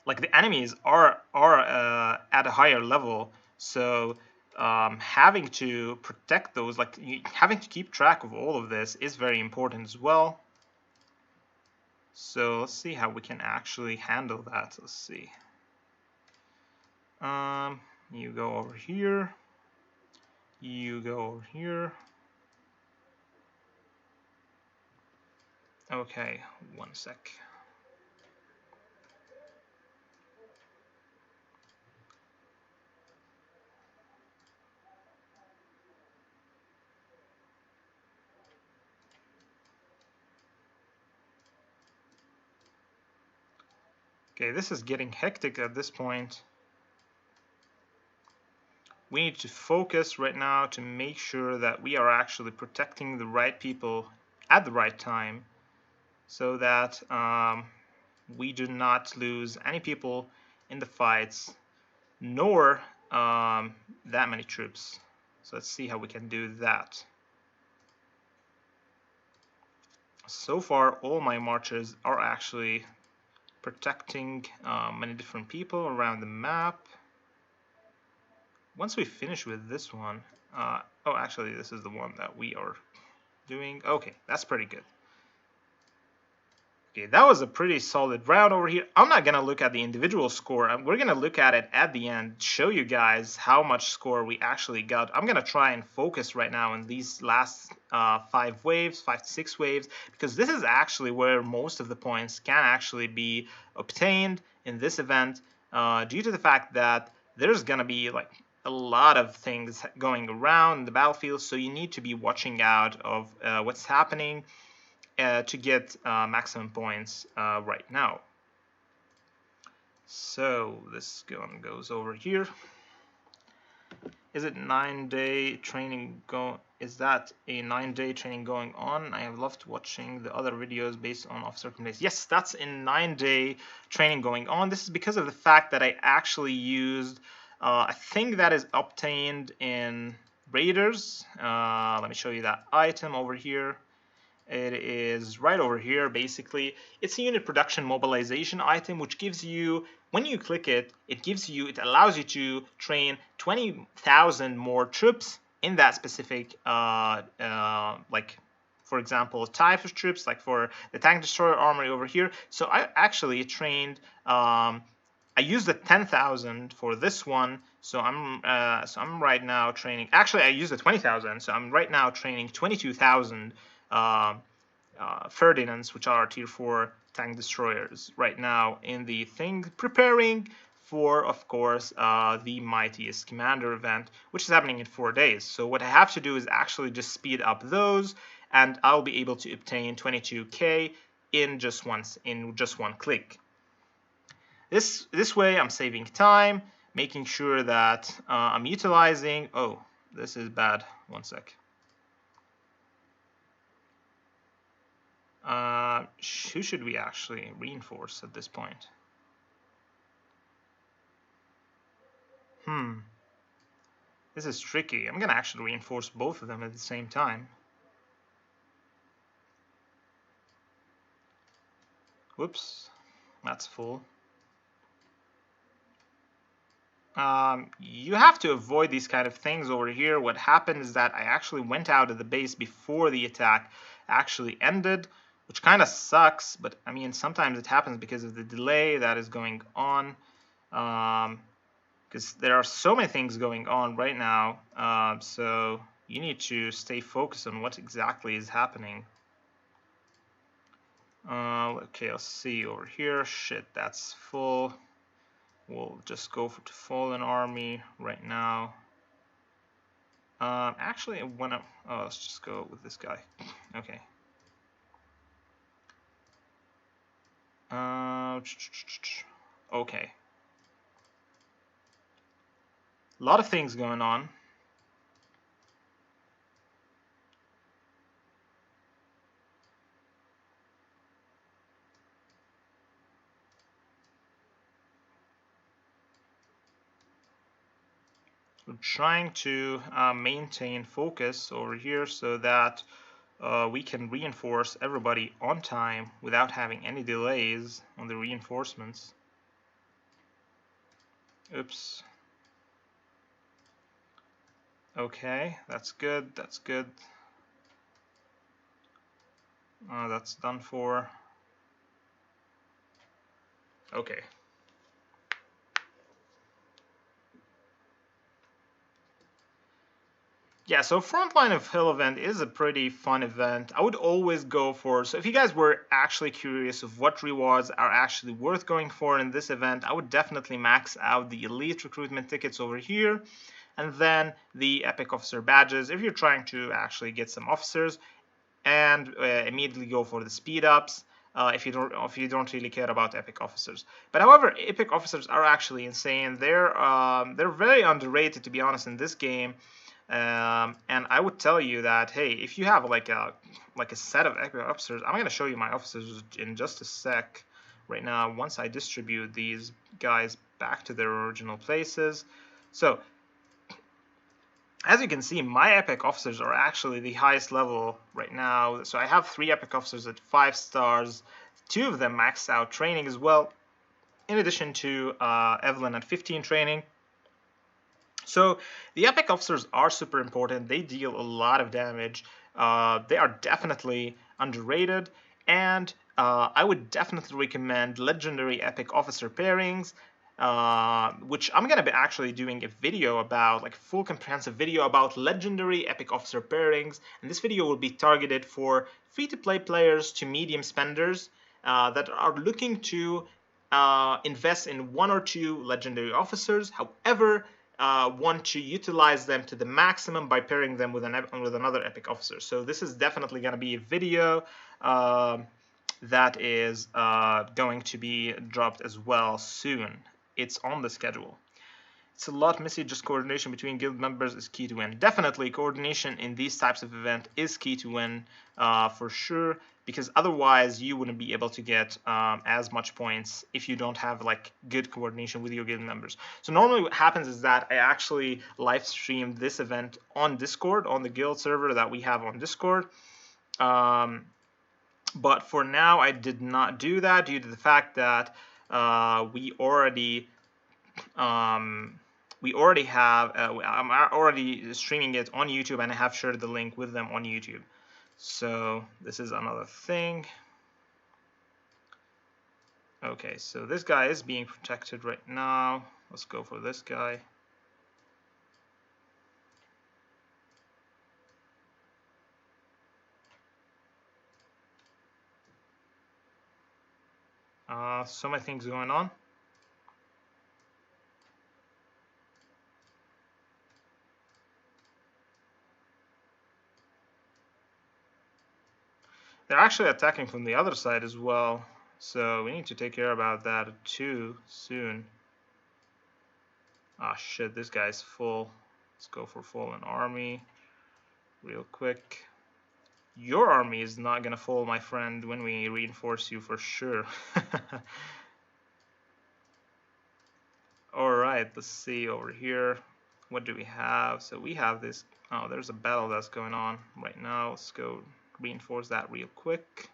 Like the enemies are at a higher level, so having to protect those, like having to keep track of all of this is very important as well. So let's see how we can actually handle that. Let's see. You go over here. You go over here. Okay, one sec. Okay, this is getting hectic at this point. We need to focus right now to make sure that we are actually protecting the right people at the right time so that we do not lose any people in the fights, nor that many troops. So let's see how we can do that. So far, all my marches are actually protecting many different people around the map. Once we finish with this one, oh, actually, this is the one that we are doing. Okay, that's pretty good. Okay, that was a pretty solid round over here. I'm not gonna look at the individual score. We're gonna look at it at the end, show you guys how much score we actually got. I'm gonna try and focus right now on these last 5 waves, 5 to 6 waves, because this is actually where most of the points can actually be obtained in this event, due to the fact that there's gonna be like a lot of things going around the battlefield, so you need to be watching out of what's happening to get maximum points right now. So this gun goes over here. Is it 9-day training Is that a 9-day training going on? I have loved watching the other videos based on officer complaints. Yes, that's a 9-day training going on. This is because of the fact that I actually used a thing that is obtained in Raiders. Let me show you that item over here. It is right over here, basically. It's a unit production mobilization item, which gives you, when you click it, it allows you to train 20,000 more troops in that specific, like, for example, type of troops, like for the tank destroyer armory over here. So I actually trained, I used the 10,000 for this one. So I'm right now training. Actually, I used the 20,000. So I'm right now training 22,000 Ferdinands, which are tier 4 tank destroyers right now in the thing, preparing for, of course, the Mightiest Commander event, which is happening in 4 days. So what I have to do is actually just speed up those, and I'll be able to obtain 22k in just one click. This way I'm saving time, making sure that I'm utilizing... Oh, this is bad. One sec. Who should we actually reinforce at this point? This is tricky. I'm gonna actually reinforce both of them at the same time. Whoops, that's full. You have to avoid these kind of things over here. What happened is that I actually went out of the base before the attack actually ended, which kind of sucks, but I mean, sometimes it happens because of the delay that is going on. Because there are so many things going on right now, so you need to stay focused on what exactly is happening. Okay, let's see over here. Shit, that's full. We'll just go to Fallen Army right now. Actually, I wanna... Oh, let's just go with this guy. Okay. Okay. A lot of things going on. We're trying to maintain focus over here so that we can reinforce everybody on time without having any delays on the reinforcements. Oops. Okay, that's good, that's good. That's done for. Okay. Yeah, so Frontline of Hell event is a pretty fun event. I would always go for, so if you guys were actually curious of what rewards are actually worth going for in this event, I would definitely max out the elite recruitment tickets over here, and then the epic officer badges if you're trying to actually get some officers, and immediately go for the speed ups. If you don't really care about epic officers, but however, epic officers are actually insane. They're very underrated, to be honest, in this game. And I would tell you that, hey, if you have like a set of epic officers, I'm gonna show you my officers in just a sec. Right now, once I distribute these guys back to their original places, so as you can see, my epic officers are actually the highest level right now. So I have 3 epic officers at 5 stars, 2 of them maxed out training as well, in addition to Evelyn at 15 training. So the epic officers are super important. They deal a lot of damage. They are definitely underrated, and I would definitely recommend legendary epic officer pairings, which I'm gonna be actually doing a video about, like full comprehensive video about legendary epic officer pairings. And this video will be targeted for free-to-play players to medium spenders that are looking to invest in 1 or 2 legendary officers. However, want to utilize them to the maximum by pairing them with another epic officer. So this is definitely going to be a video that is going to be dropped as well soon. It's on the schedule. It's a lot messy. Just coordination between guild members is key to win. Definitely, coordination in these types of event is key to win for sure, because otherwise you wouldn't be able to get as much points if you don't have like good coordination with your guild members. So normally what happens is that I actually live stream this event on Discord, on the guild server that we have on Discord. But for now, I did not do that due to the fact that we already have I'm already streaming it on YouTube, and I have shared the link with them on YouTube. So this is another thing. Okay, so this guy is being protected right now. Let's go for this guy. So many things going on. They're actually attacking from the other side as well, so we need to take care about that too soon. Ah, shit, this guy's full. Let's go for fallen army real quick. Your army is not gonna fall, my friend, when we reinforce you for sure. Alright, let's see over here. What do we have? So we have this. Oh, there's a battle that's going on right now. Let's go reinforce that real quick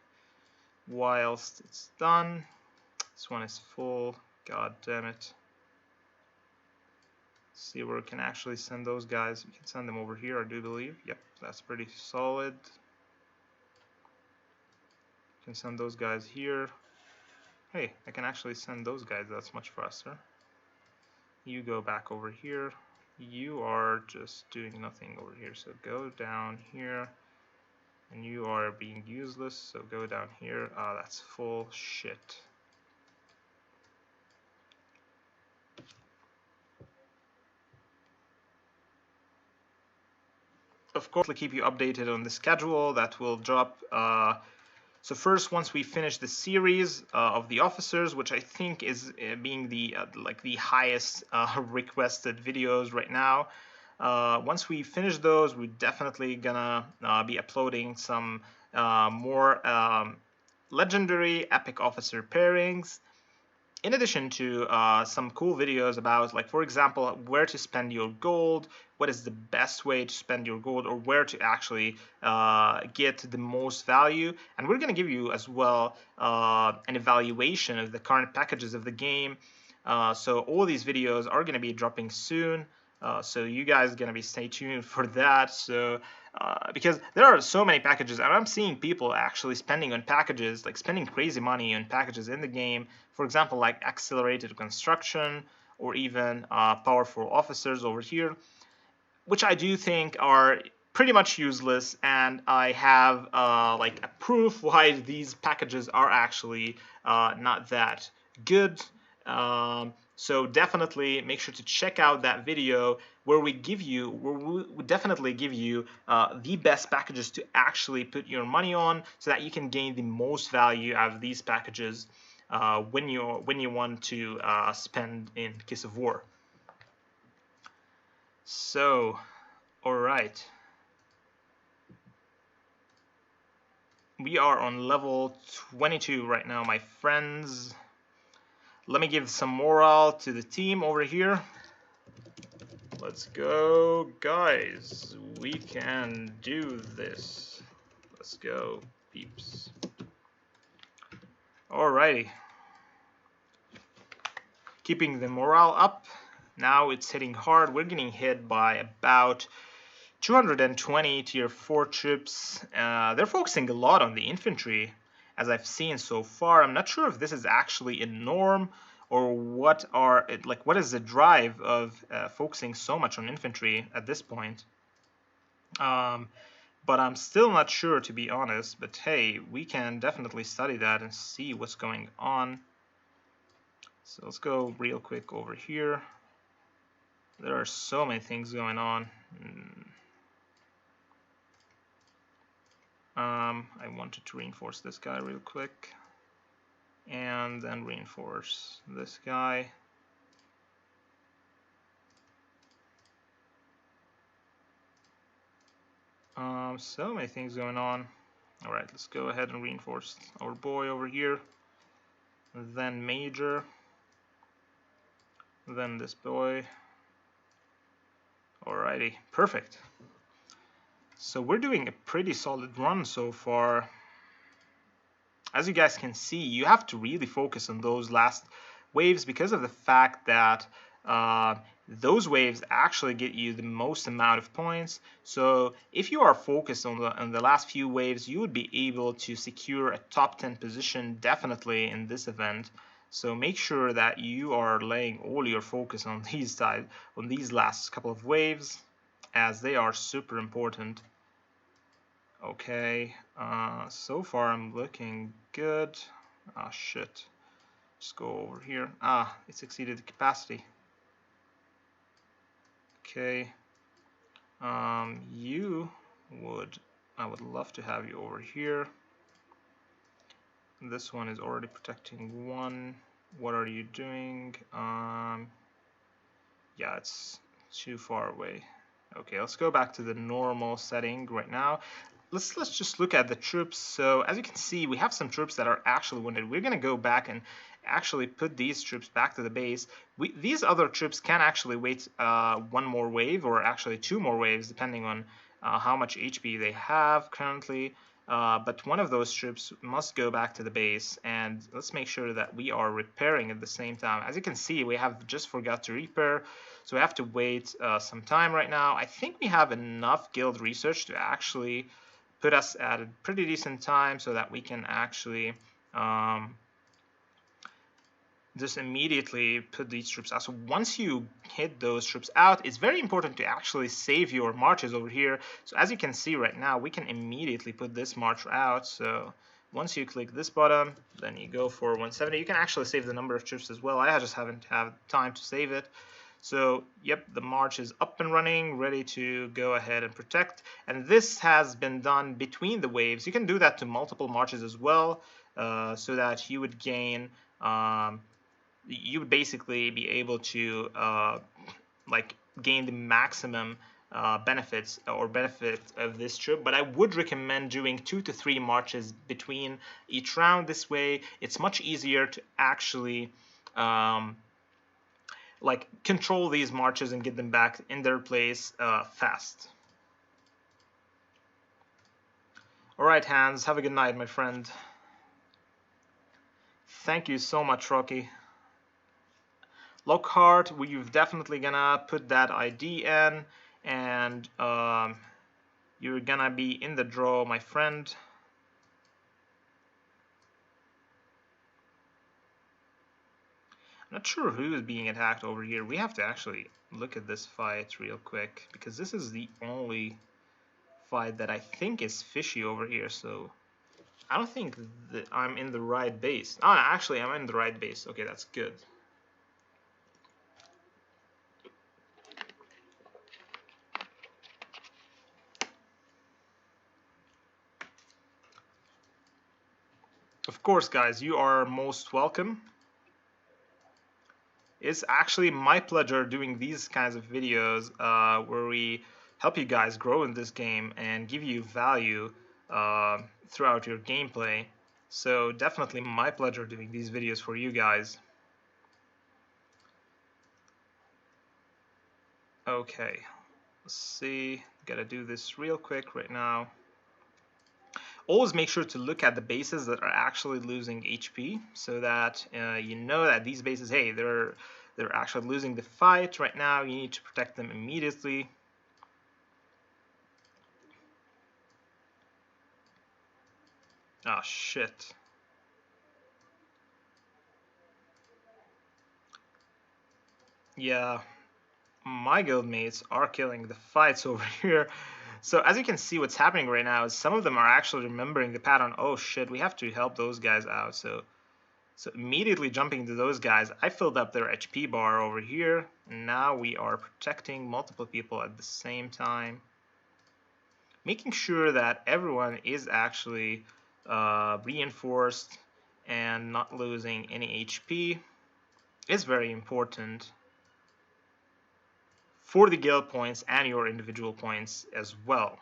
whilst it's done. This one is full. God damn it. Let's see where we can actually send those guys. We can send them over here, I do believe. Yep, that's pretty solid. Can send those guys here. Hey, I can actually send those guys. That's much faster. You go back over here. You are just doing nothing over here, so go down here. And you are being useless, so go down here. Ah, that's full. Shit. Of course, I'll keep you updated on the schedule that will drop So first, once we finish the series of the officers, which I think is being the like the highest requested videos right now, once we finish those, we're definitely gonna be uploading some more legendary epic officer pairings, in addition to some cool videos about, like, for example, where to spend your gold, what is the best way to spend your gold, or where to actually get the most value. And we're going to give you as well an evaluation of the current packages of the game. So all these videos are going to be dropping soon. So you guys are going to be stay tuned for that. So because there are so many packages, and I'm seeing people actually spending on packages, like spending crazy money on packages in the game. For example, like accelerated construction, or even powerful officers over here, which I do think are pretty much useless, and I have like a proof why these packages are actually not that good. So definitely make sure to check out that video where we definitely give you the best packages to actually put your money on, so that you can gain the most value out of these packages when you want to spend in case of war. So, all right. We are on level 22 right now, my friends. Let me give some morale to the team over here. Let's go, guys. We can do this. Let's go, peeps. Alrighty. Keeping the morale up. Now it's hitting hard. We're getting hit by about 220 tier 4 troops. They're focusing a lot on the infantry, as I've seen so far. I'm not sure if this is actually a norm, or what is the drive of focusing so much on infantry at this point. But I'm still not sure, to be honest. But hey, we can definitely study that and see what's going on. So let's go real quick over here. There are so many things going on. I wanted to reinforce this guy real quick, and then reinforce this guy. So many things going on. Alright, let's go ahead and reinforce our boy over here, then Major, then this boy. Alrighty, perfect. So we're doing a pretty solid run so far. As you guys can see, you have to really focus on those last waves, because of the fact that those waves actually get you the most amount of points. So if you are focused on the last few waves, you would be able to secure a top 10 position definitely in this event. So make sure that you are laying all your focus on these last couple of waves, as they are super important. Okay, so far I'm looking good. Ah, shit. Just go over here. Ah, it's exceeded the capacity. Okay. I would love to have you over here. This one is already protecting one. What are you doing? Yeah, it's too far away. Okay, let's go back to the normal setting right now. Let's just look at the troops. So as you can see, we have some troops that are actually wounded. We're going to go back and actually put these troops back to the base. These other troops can actually wait one more wave, or actually 2 more waves, depending on how much HP they have currently. But one of those troops must go back to the base, and let's make sure that we are repairing at the same time. As you can see, we have just forgot to repair, so we have to wait some time right now. I think we have enough guild research to actually put us at a pretty decent time, so that we can actually just immediately put these troops out. So once you hit those troops out, it's very important to actually save your marches over here. So as you can see right now, we can immediately put this march out. So once you click this button, then you go for 170. You can actually save the number of troops as well. I just haven't had time to save it. So, yep, the march is up and running, ready to go ahead and protect. And this has been done between the waves. You can do that to multiple marches as well, so that you would gain, you would basically be able to like gain the maximum benefits or benefit of this trip. But I would recommend doing 2 to 3 marches between each round. This way, it's much easier to actually like control these marches and get them back in their place fast. All right, Hans, have a good night, my friend. Thank you so much, Rocky. Lockhart, we're definitely gonna put that ID in, and you're gonna be in the draw, my friend. I'm not sure who is being attacked over here. We have to actually look at this fight real quick, because this is the only fight that I think is fishy over here, so I don't think that I'm in the right base. Oh, actually, I'm in the right base. Okay, that's good. Of course, guys, you are most welcome. It's actually my pleasure doing these kinds of videos where we help you guys grow in this game and give you value throughout your gameplay. So definitely my pleasure doing these videos for you guys. Okay, let's see. Gotta do this real quick right now. Always make sure to look at the bases that are actually losing HP, so that you know that these bases, hey, they're actually losing the fight right now. You need to protect them immediately. Oh shit. Yeah, my guildmates are killing the fights over here. So as you can see, what's happening right now is some of them are actually remembering the pattern. Oh shit, we have to help those guys out. So immediately jumping to those guys, I filled up their HP bar over here. And now we are protecting multiple people at the same time. Making sure that everyone is actually reinforced and not losing any HP is very important for the guild points and your individual points as well.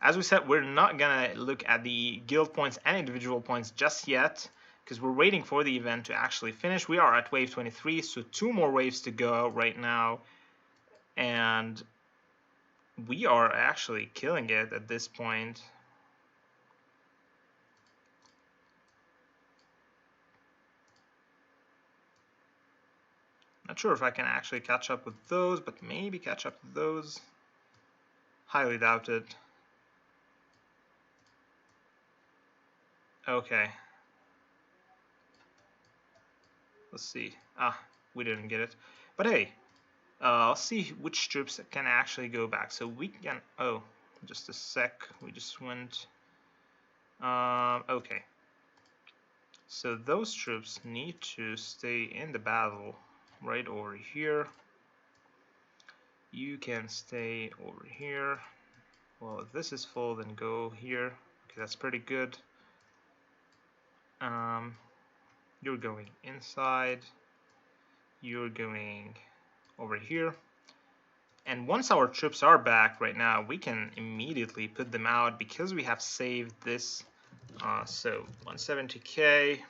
As we said, we're not gonna look at the guild points and individual points just yet, because we're waiting for the event to actually finish. We are at wave 23, so 2 more waves to go right now, and we are actually killing it at this point. Not sure if I can actually catch up with those, but maybe catch up with those. Highly doubted. Okay. Let's see. Ah, we didn't get it. But hey, let's see which troops can actually go back. So we can... Oh, just a sec. We just went... Okay. So those troops need to stay in the battle right over here. You can stay over here. Well, if this is full, then go here. Okay, that's pretty good. You're going inside. You're going over here. And once our troops are back right now, we can immediately put them out because we have saved this. So 170k.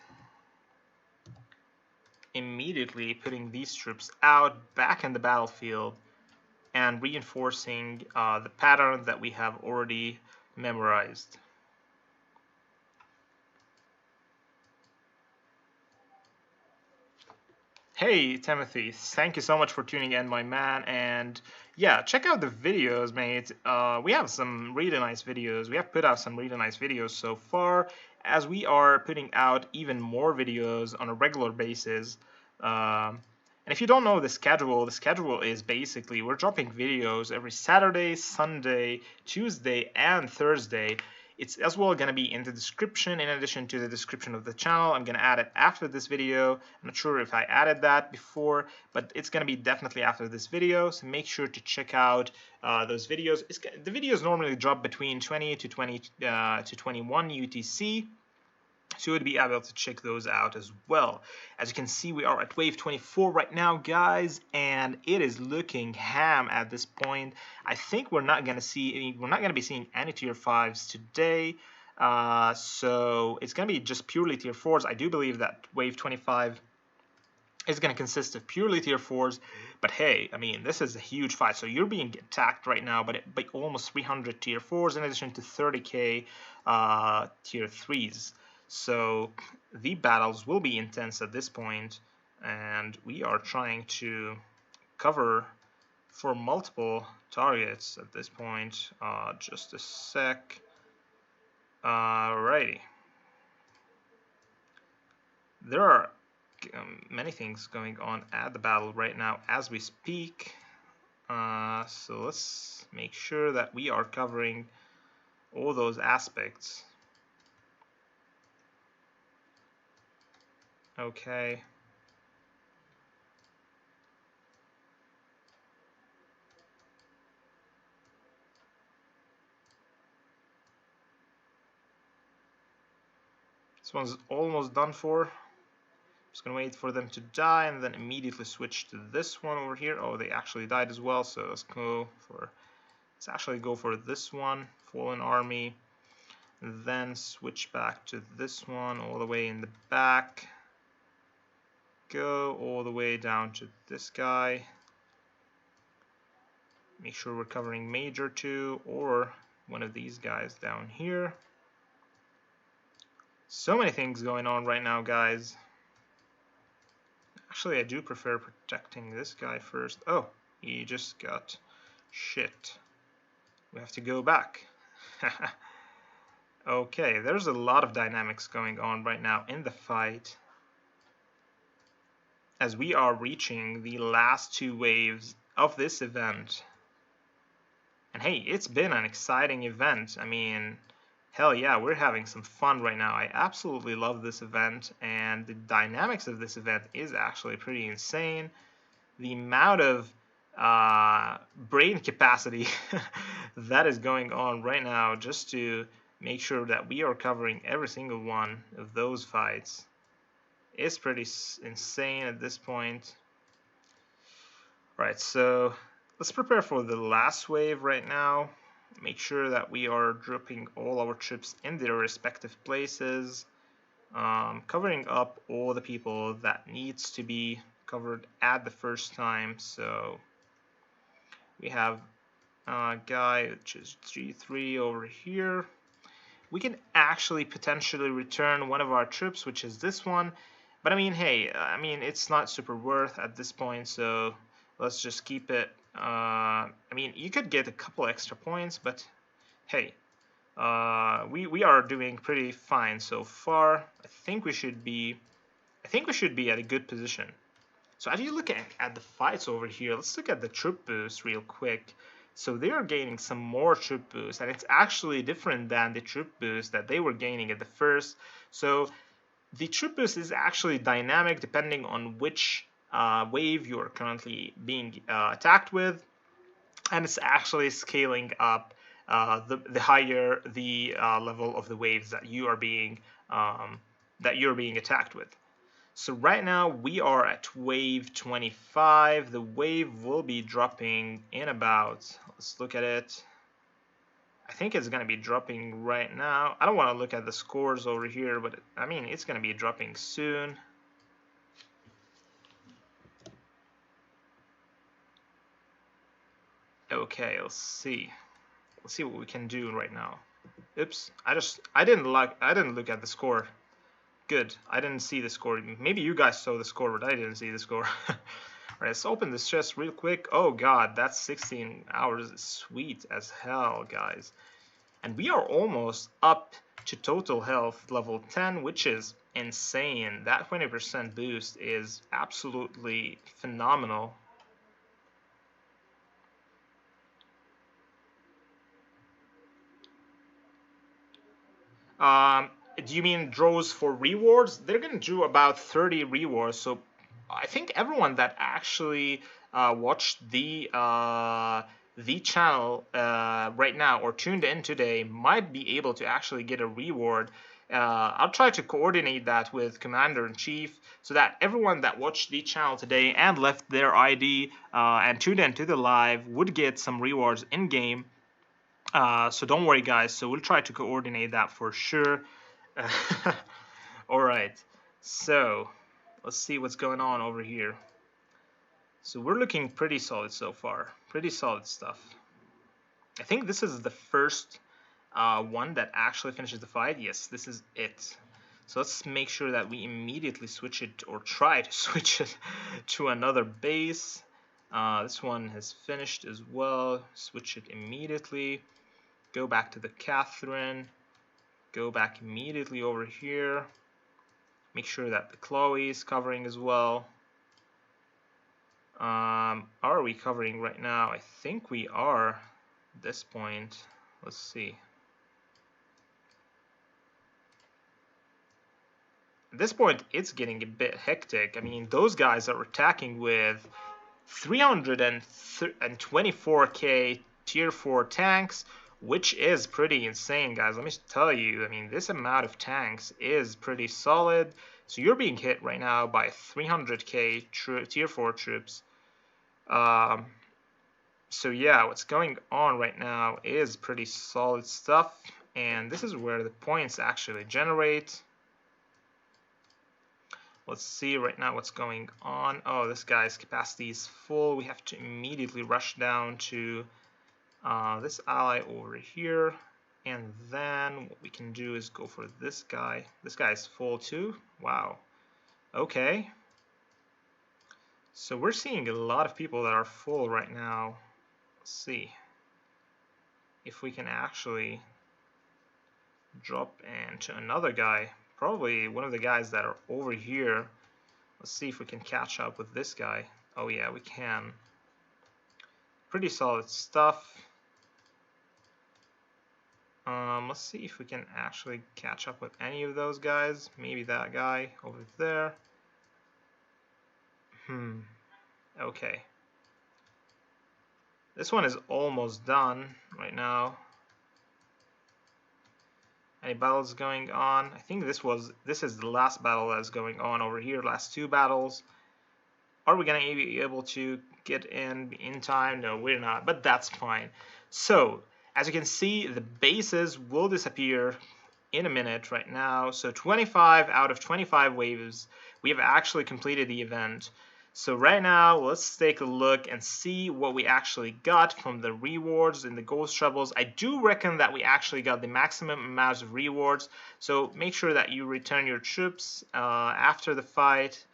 Immediately putting these troops out back in the battlefield and reinforcing the pattern that we have already memorized. Hey Timothy, thank you so much for tuning in, my man. And yeah, check out the videos, mate. We have some really nice videos. We have put out some really nice videos so far, as we are putting out even more videos on a regular basis. And if you don't know the schedule is basically we're dropping videos every Saturday, Sunday, Tuesday, and Thursday. It's as well going to be in the description. In addition to the description of the channel, I'm going to add it after this video. I'm not sure if I added that before, but it's going to be definitely after this video, so make sure to check out those videos. The videos normally drop between 20 to 21 UTC, so you would be able to check those out as well. As you can see, we are at wave 24 right now, guys, and it is looking ham at this point. I think we're not going to be seeing any tier 5s today. So it's going to be just purely tier 4s. I do believe that wave 25 is going to consist of purely tier 4s, but hey, I mean, this is a huge fight. So you're being attacked right now by almost 300 tier 4s in addition to 30k tier 3s. So the battles will be intense at this point, and we are trying to cover for multiple targets at this point. Just a sec. Alrighty. There are many things going on at the battle right now as we speak. So let's make sure that we are covering all those aspects. Okay. This one's almost done for. Just gonna wait for them to die and then immediately switch to this one over here. Oh, they actually died as well, so let's actually go for this one, Fallen Army, then switch back to this one all the way in the back. Go all the way down to this guy. Make sure we're covering Major 2 or one of these guys down here. So many things going on right now, guys. Actually, I do prefer protecting this guy first. Oh, he just got shit. We have to go back. Okay, there's a lot of dynamics going on right now in the fight, as we are reaching the last 2 waves of this event. And hey, it's been an exciting event. I mean, hell yeah, we're having some fun right now. I absolutely love this event, and the dynamics of this event is actually pretty insane. The amount of brain capacity that is going on right now just to make sure that we are covering every single one of those fights is pretty insane at this point. Right, so let's prepare for the last wave right now. Make sure that we are dropping all our troops in their respective places, covering up all the people that needs to be covered at the first time. So we have a guy which is G3 over here. We can actually potentially return one of our troops, which is this one, but I mean, hey, I mean, it's not super worth at this point, so let's just keep it. I mean, you could get a couple extra points, but hey, we are doing pretty fine so far. I think we should be at a good position. So if you look at the fights over here, let's look at the troop boost real quick. So they are gaining some more troop boost, and it's actually different than the troop boost that they were gaining at the first. So the troop boost is actually dynamic depending on which wave you're currently being attacked with, and it's actually scaling up the higher the level of the waves that you're being attacked with. So right now we are at wave 25. The wave will be dropping in about, let's look at it. I think it's going to be dropping right now. I don't want to look at the scores over here, but I mean, it's going to be dropping soon. Okay, let's see. Let's see what we can do right now. Oops, I didn't look at the score. Good, I didn't see the score. Maybe you guys saw the score, but I didn't see the score. Alright, let's open this chest real quick. Oh god, that's 16 hours. Sweet as hell, guys. And we are almost up to total health level 10, which is insane. That 20% boost is absolutely phenomenal. Do you mean draws for rewards? They're gonna do about 30 rewards. So I think everyone that actually watched the channel right now or tuned in today might be able to actually get a reward. I'll try to coordinate that with Commander-in-Chief so that everyone that watched the channel today and left their ID and tuned into the live would get some rewards in game. So don't worry, guys. So we'll try to coordinate that for sure. All right. So let's see what's going on over here. So we're looking pretty solid so far. Pretty solid stuff. I think this is the first one that actually finishes the fight. Yes, this is it. So let's make sure that we immediately switch it, or try to switch it to another base. This one has finished as well. Switch it immediately. Go back to the Catherine. Go back immediately over here. Make sure that the Chloe is covering as well. Are we covering right now? I think we are at this point. Let's see. At this point, it's getting a bit hectic. I mean, those guys are attacking with 324k tier 4 tanks, which is pretty insane, guys. Let me tell you, I mean, this amount of tanks is pretty solid. So you're being hit right now by 300k tier 4 troops. So yeah, what's going on right now is pretty solid stuff. And this is where the points actually generate. Let's see right now what's going on. Oh, this guy's capacity is full. We have to immediately rush down to this ally over here. And then what we can do is go for this guy. This guy is full too. Wow. Okay. So we're seeing a lot of people that are full right now. Let's see if we can actually drop into another guy. Probably one of the guys that are over here. Let's see if we can catch up with this guy. Oh yeah, we can. Pretty solid stuff. Let's see if we can actually catch up with any of those guys. Maybe that guy over there. Okay. This one is almost done right now. Any battles going on? I think this is the last battle that's going on over here. Last two battles. Are we gonna be able to get in time? No, we're not, but that's fine. So as you can see, the bases will disappear in a minute right now. So 25 out of 25 waves, we have actually completed the event. So right now, let's take a look and see what we actually got from the rewards in the Ghost Troubles. I do reckon that we actually got the maximum amount of rewards. So make sure that you return your troops after the fight.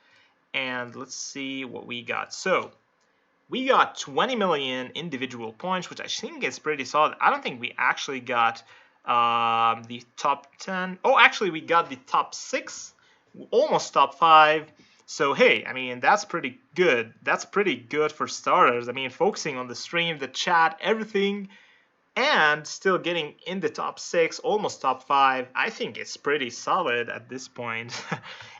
And let's see what we got. So we got 20 million individual points, which I think is pretty solid. I don't think we actually got the top 10. Oh, actually, we got the top 6, almost top 5. So, hey, I mean, that's pretty good. That's pretty good for starters. I mean, focusing on the stream, the chat, everything, and still getting in the top 6, almost top 5. I think it's pretty solid at this point.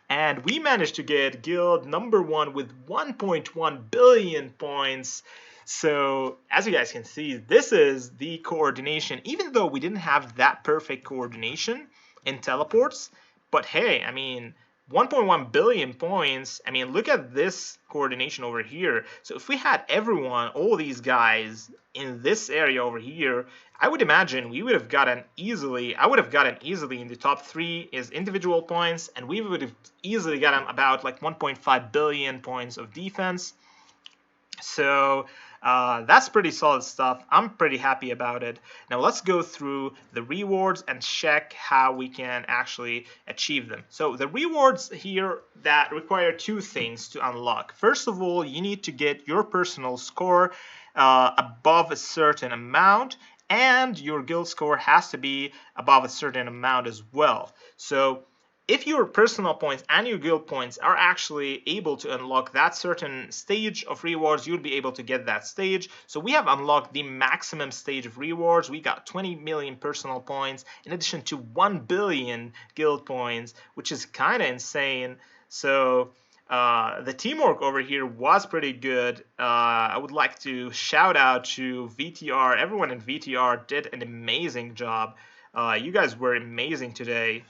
And we managed to get guild number 1 with 1.1 billion points. So as you guys can see, this is the coordination, even though we didn't have that perfect coordination in teleports. But hey, I mean, 1.1 billion points. I mean, look at this coordination over here. So if we had everyone, all these guys in this area over here, I would imagine we would have gotten easily, I would have gotten easily in the top 3 is individual points, and we would have easily gotten about like 1.5 billion points of defense. So that's pretty solid stuff. I'm pretty happy about it. Now let's go through the rewards and check how we can actually achieve them. So the rewards here that require 2 things to unlock. First of all, you need to get your personal score above a certain amount, and your guild score has to be above a certain amount as well. So if your personal points and your guild points are actually able to unlock that certain stage of rewards, you'll be able to get that stage. So we have unlocked the maximum stage of rewards. We got 20 million personal points in addition to 1 billion guild points, which is kind of insane. So the teamwork over here was pretty good. I would like to shout out to VTR. Everyone in VTR did an amazing job. You guys were amazing today.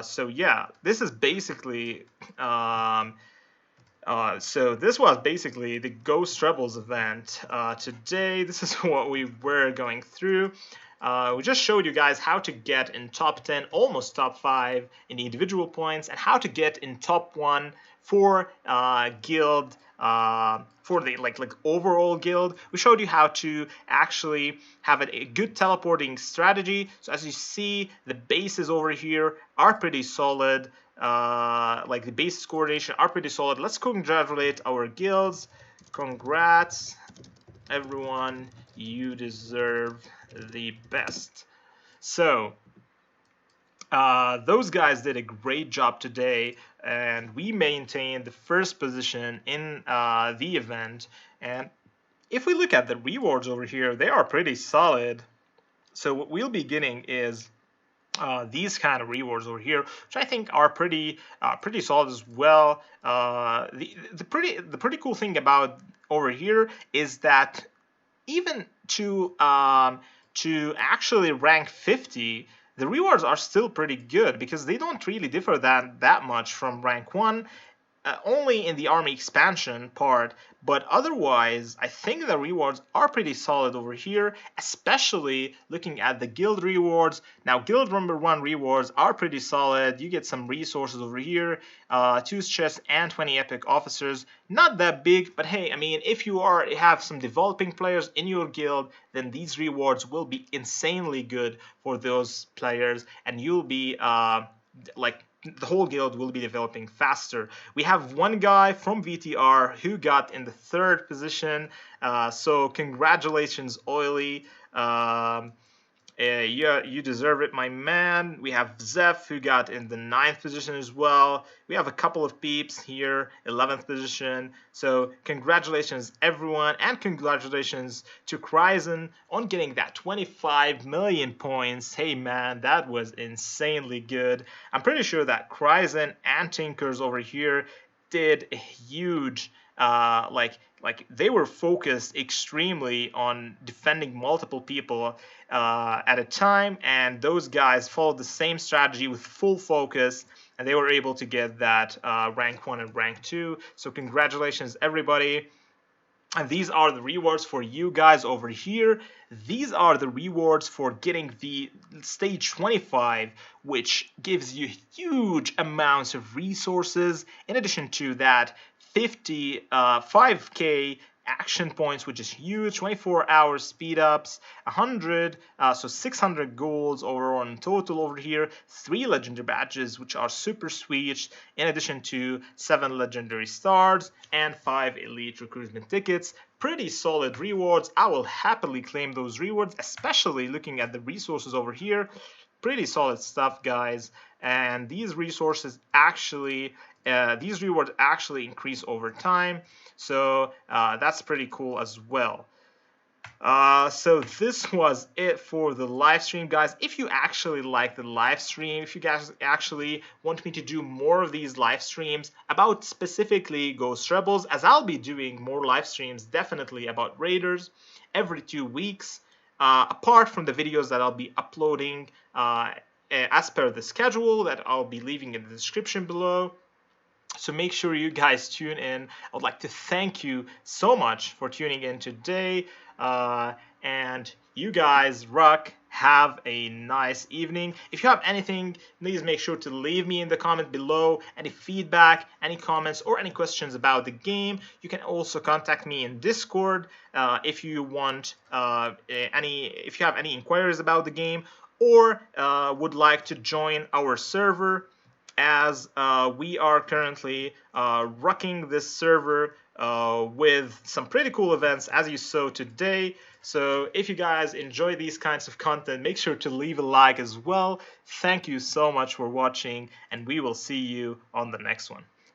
So yeah, this is basically so this was basically the Ghost Rebels event. Today, this is what we were going through. We just showed you guys how to get in top 10, almost top 5 in the individual points, and how to get in top 1 for guild, for the like overall guild. We showed you how to actually have a good teleporting strategy. So as you see, the bases over here are pretty solid. Like the base coordination are pretty solid. Let's congratulate our guilds. Congrats, everyone. You deserve the best. So those guys did a great job today, and we maintained the first position in the event. And if we look at the rewards over here, they are pretty solid. So what we'll be getting is these kind of rewards over here, which I think are pretty solid as well. The pretty cool thing about over here is that even to actually rank 50, the rewards are still pretty good because they don't really differ that much from rank 1. Only in the army expansion part, but otherwise I think the rewards are pretty solid over here, especially looking at the guild rewards. Now guild number 1 rewards are pretty solid. You get some resources over here, 2 chests and 20 epic officers. Not that big, but hey, I mean, if you have some developing players in your guild, then these rewards will be insanely good for those players, and you'll be like, the whole guild will be developing faster. We have one guy from VTR who got in the 3rd position, so congratulations, Oily. Yeah, you deserve it, my man. We have Zeph, who got in the 9th position as well. We have a couple of peeps here, 11th position. So congratulations, everyone, and congratulations to Kryzen on getting that 25 million points. Hey, man, that was insanely good. I'm pretty sure that Kryzen and Tinkers over here did a huge like they were focused extremely on defending multiple people at a time, and those guys followed the same strategy with full focus, and they were able to get that rank 1 and rank 2. So congratulations, everybody. And these are the rewards for you guys over here. These are the rewards for getting the stage 25, which gives you huge amounts of resources. In addition to that, 5k action points, which is huge, 24 hour speed ups, 100, so 600 goals over on total over here, 3 legendary badges, which are super sweet, in addition to 7 legendary stars and 5 elite recruitment tickets. Pretty solid rewards. I will happily claim those rewards, especially looking at the resources over here. Pretty solid stuff, guys. And these resources actually, these rewards actually increase over time. So that's pretty cool as well. So this was it for the live stream, guys. If you actually like the live stream, if you guys actually want me to do more of these live streams about specifically Ghost Rebels, as I'll be doing more live streams definitely about Raiders every 2 weeks, apart from the videos that I'll be uploading as per the schedule that I'll be leaving in the description below. So make sure you guys tune in. I would like to thank you so much for tuning in today. And you guys rock. Have a nice evening. If you have anything, please make sure to leave me in the comment below. Any feedback, any comments, or any questions about the game. You can also contact me in Discord if you want if you have any inquiries about the game, or would like to join our server. as we are currently rocking this server with some pretty cool events as you saw today. So if you guys enjoy these kinds of content, make sure to leave a like as well. Thank you so much for watching, and we will see you on the next one.